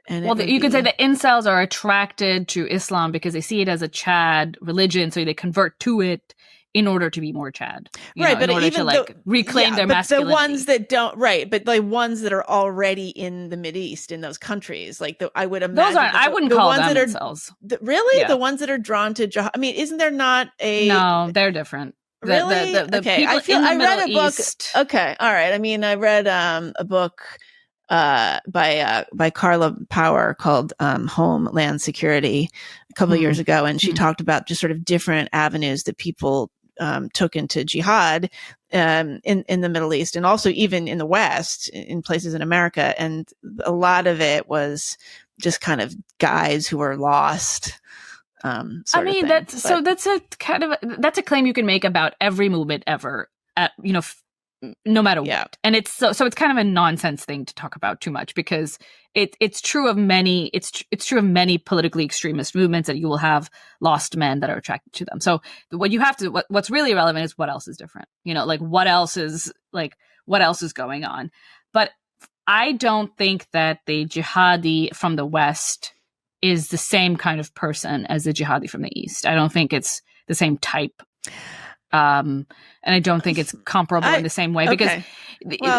And you could say the incels are attracted to Islam because they see it as a Chad religion, so they convert to it in order to be more Chad, right? But in order to reclaim their masculinity. The ones that don't, right? But like ones that are already in the Mideast in those countries, like I would imagine those aren't. I wouldn't call them incels. Really, the ones that are drawn to jihad. I mean, isn't there not a? No, they're different. Really? Okay. I read a book. Okay, all right. I mean, I read a book by Carla Power called Homeland Security a couple of years ago, and she talked about just sort of different avenues that people took into jihad in the Middle East and also even in the West, in places in America. And a lot of it was just kind of guys who were lost. I mean, that's a claim you can make about every movement ever no matter what. And it's so it's kind of a nonsense thing to talk about too much, because it's true of many true of many politically extremist movements that you will have lost men that are attracted to them. So what's really relevant is what else is different. What else is going on. But I don't think that the jihadi from the West is the same kind of person as the jihadi from the East. I don't think it's the same type. And I don't think it's comparable in the same way, because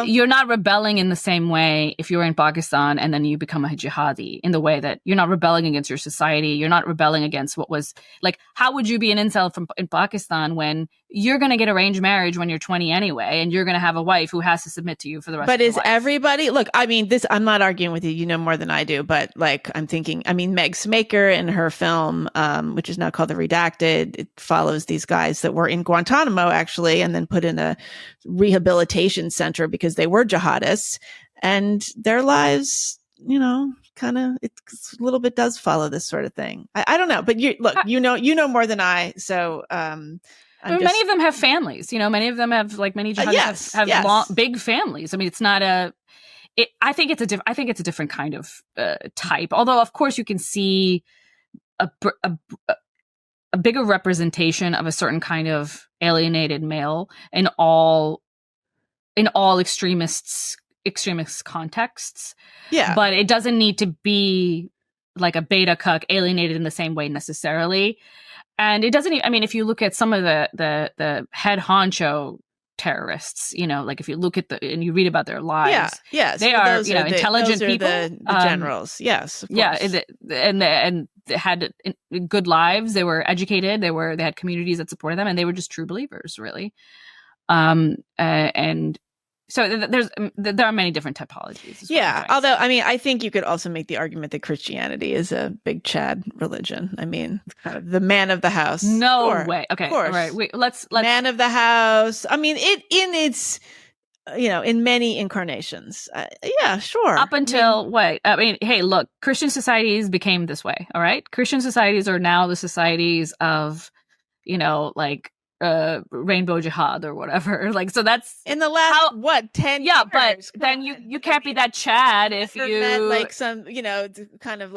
you're not rebelling in the same way if you're in Pakistan and then you become a jihadi, in the way that you're not rebelling against your society. You're not rebelling against what was like. How would you be an incel in Pakistan when you're going to get arranged marriage when you're 20 anyway, and you're going to have a wife who has to submit to you for the rest of your life? But is everybody, look, I mean, I'm not arguing with you. You know more than I do, but I'm thinking, Meg Smaker in her film, which is now called The Redacted, it follows these guys that were in Guantanamo actually, and then put in a rehabilitation center because they were jihadists, and their lives, kind of, it's a little bit does follow this sort of thing. I don't know, but you know more than I. So, many of them have families, many of them have many jihadists have long, big families. I mean, it's not I think it's a different kind of type. Although, of course, you can see a bigger representation of a certain kind of alienated male in all extremist contexts. Yeah. But it doesn't need to be like a beta cuck alienated in the same way necessarily. And it doesn't, if you look at some of the head honcho terrorists, if you look at and you read about their lives, they are, intelligent people, the generals. Yes. Of course. Yeah. And they had good lives. They were educated. They had communities that supported them, and they were just true believers, really. And so there are many different typologies. Yeah. Although, I think you could also make the argument that Christianity is a big Chad religion. Kind of the man of the house. No way. Okay. All right. Wait, let's man of the house. In many incarnations. Yeah, sure. Up until hey, look, Christian societies became this way. All right. Christian societies are now the societies of, rainbow jihad or whatever. So that's in the last 10 years. But then you can't be that Chad if you some kind of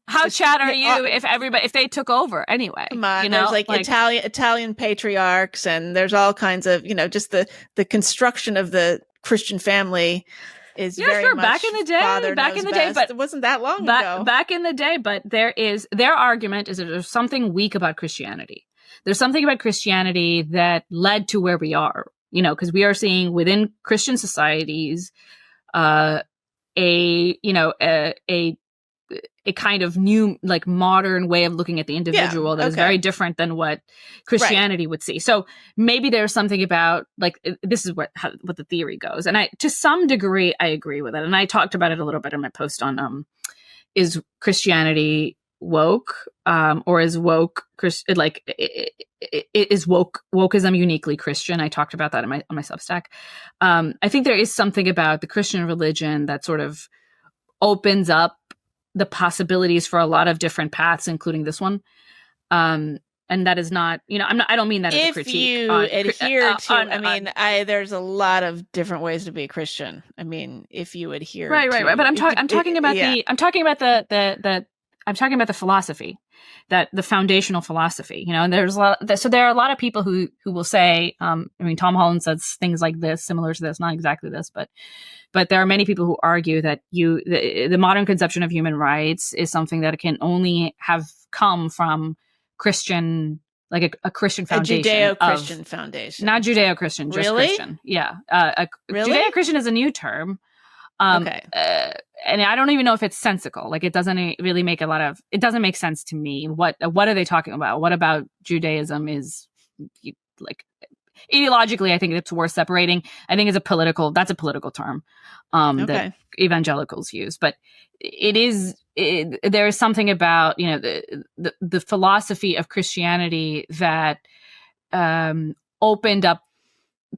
how Chad are you if they took over anyway? Come on, there's Italian patriarchs, and there's all kinds of just the construction of the Christian family is very much back in the day, but it wasn't that long ago. Back in the day, but their argument is that there's something weak about Christianity. There's something about Christianity that led to where we are, because we are seeing within Christian societies a kind of new, modern way of looking at the individual that is very different than what Christianity would see. So maybe there's something about this is what the theory goes, and to some degree I agree with it. And I talked about it a little bit in my post on is Christianity woke, or is woke is wokeism uniquely Christian? I talked about that on my Substack. I think there is something about the Christian religion that sort of opens up the possibilities for a lot of different paths, including this one. And that is not, I don't mean that as a critique. If you adhere to, there's a lot of different ways to be a Christian. If you adhere, right. But I'm talking about the philosophy, that the foundational philosophy, and there's a lot. So there are a lot of people who will say, Tom Holland says things like this, similar to this, not exactly this, but there are many people who argue that the modern conception of human rights is something that can only have come from Christian, a Christian foundation, a Judeo-Christian foundation, not Judeo-Christian, just really? Christian. Yeah, really? Judeo-Christian is a new term. Okay. And I don't even know if it's sensical. It doesn't really make it doesn't make sense to me. What are they talking about? What about Judaism is ideologically, I think it's worth separating. I think that's a political term, that evangelicals use, but there is something about, the philosophy of Christianity that, opened up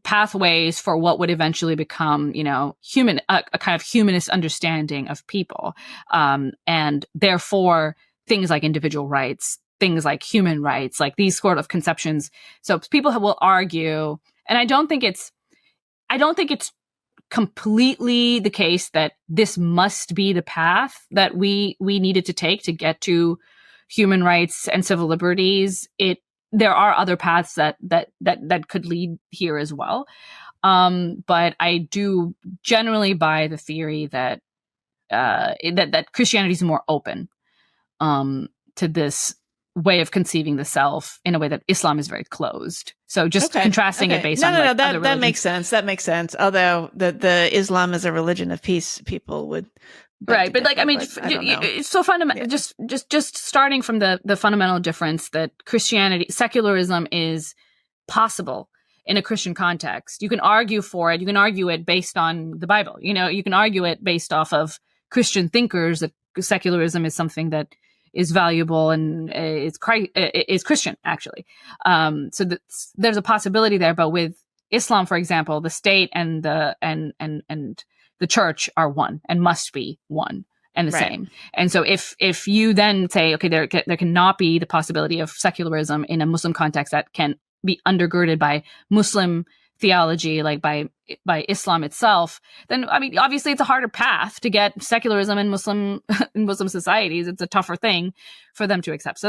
pathways for what would eventually become, a kind of humanist understanding of people. And therefore things like individual rights, things like human rights, these sort of conceptions. So people will argue, And I don't think it's completely the case that this must be the path that we needed to take to get to human rights and civil liberties. There are other paths that could lead here as well. But I do generally buy the theory that Christianity is more open to this way of conceiving the self in a way that Islam is very closed. So just contrasting it based on that makes sense. That makes sense. Although the Islam is a religion of peace, people would right, but like I mean, it's so fundamental. Yeah. Just starting from the fundamental difference that Christianity, secularism is possible in a Christian context. You can argue for it. You can argue it based on the Bible. You can argue it based off of Christian thinkers that secularism is something that is valuable and is Christian, actually. So there's a possibility there. But with Islam, for example, the state and the church are one and must be one and the same. And so if you then say, okay, there cannot be the possibility of secularism in a Muslim context that can be undergirded by Muslim theology, like by Islam itself, then I mean, obviously it's a harder path to get secularism in Muslim societies. It's a tougher thing for them to accept. So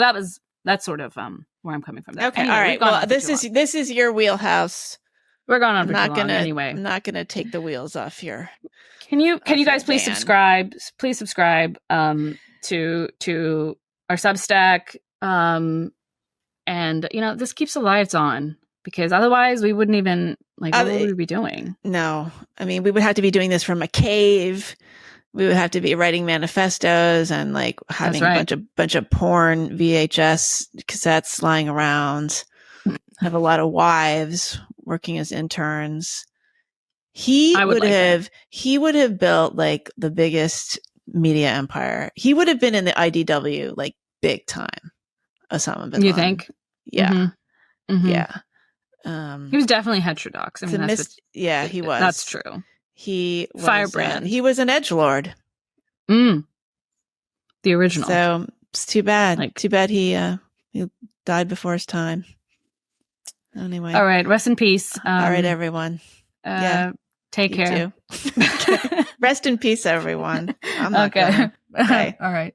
that's sort of where I'm coming from. Okay, anyway, all right. Well, this is your wheelhouse. We're going on for too long anyway. I'm not gonna take the wheels off here. Can you guys please subscribe? Please subscribe to our Substack. And this keeps the lights on. Because otherwise we wouldn't even what would we be doing? No. I mean, we would have to be doing this from a cave. We would have to be writing manifestos and having a bunch of porn VHS cassettes lying around. Have a lot of wives working as interns. He would have built the biggest media empire. He would have been in the IDW big time. Osama bin Laden. You think? Yeah. Mm-hmm. Mm-hmm. Yeah. He was definitely heterodox. I mean, he was. That's true. He was firebrand. He was an edgelord. The original. So it's too bad. Too bad he died before his time. Anyway. All right. Rest in peace. All right, everyone. Take care. Too. Rest in peace, everyone. I'm not gonna. Okay. All right.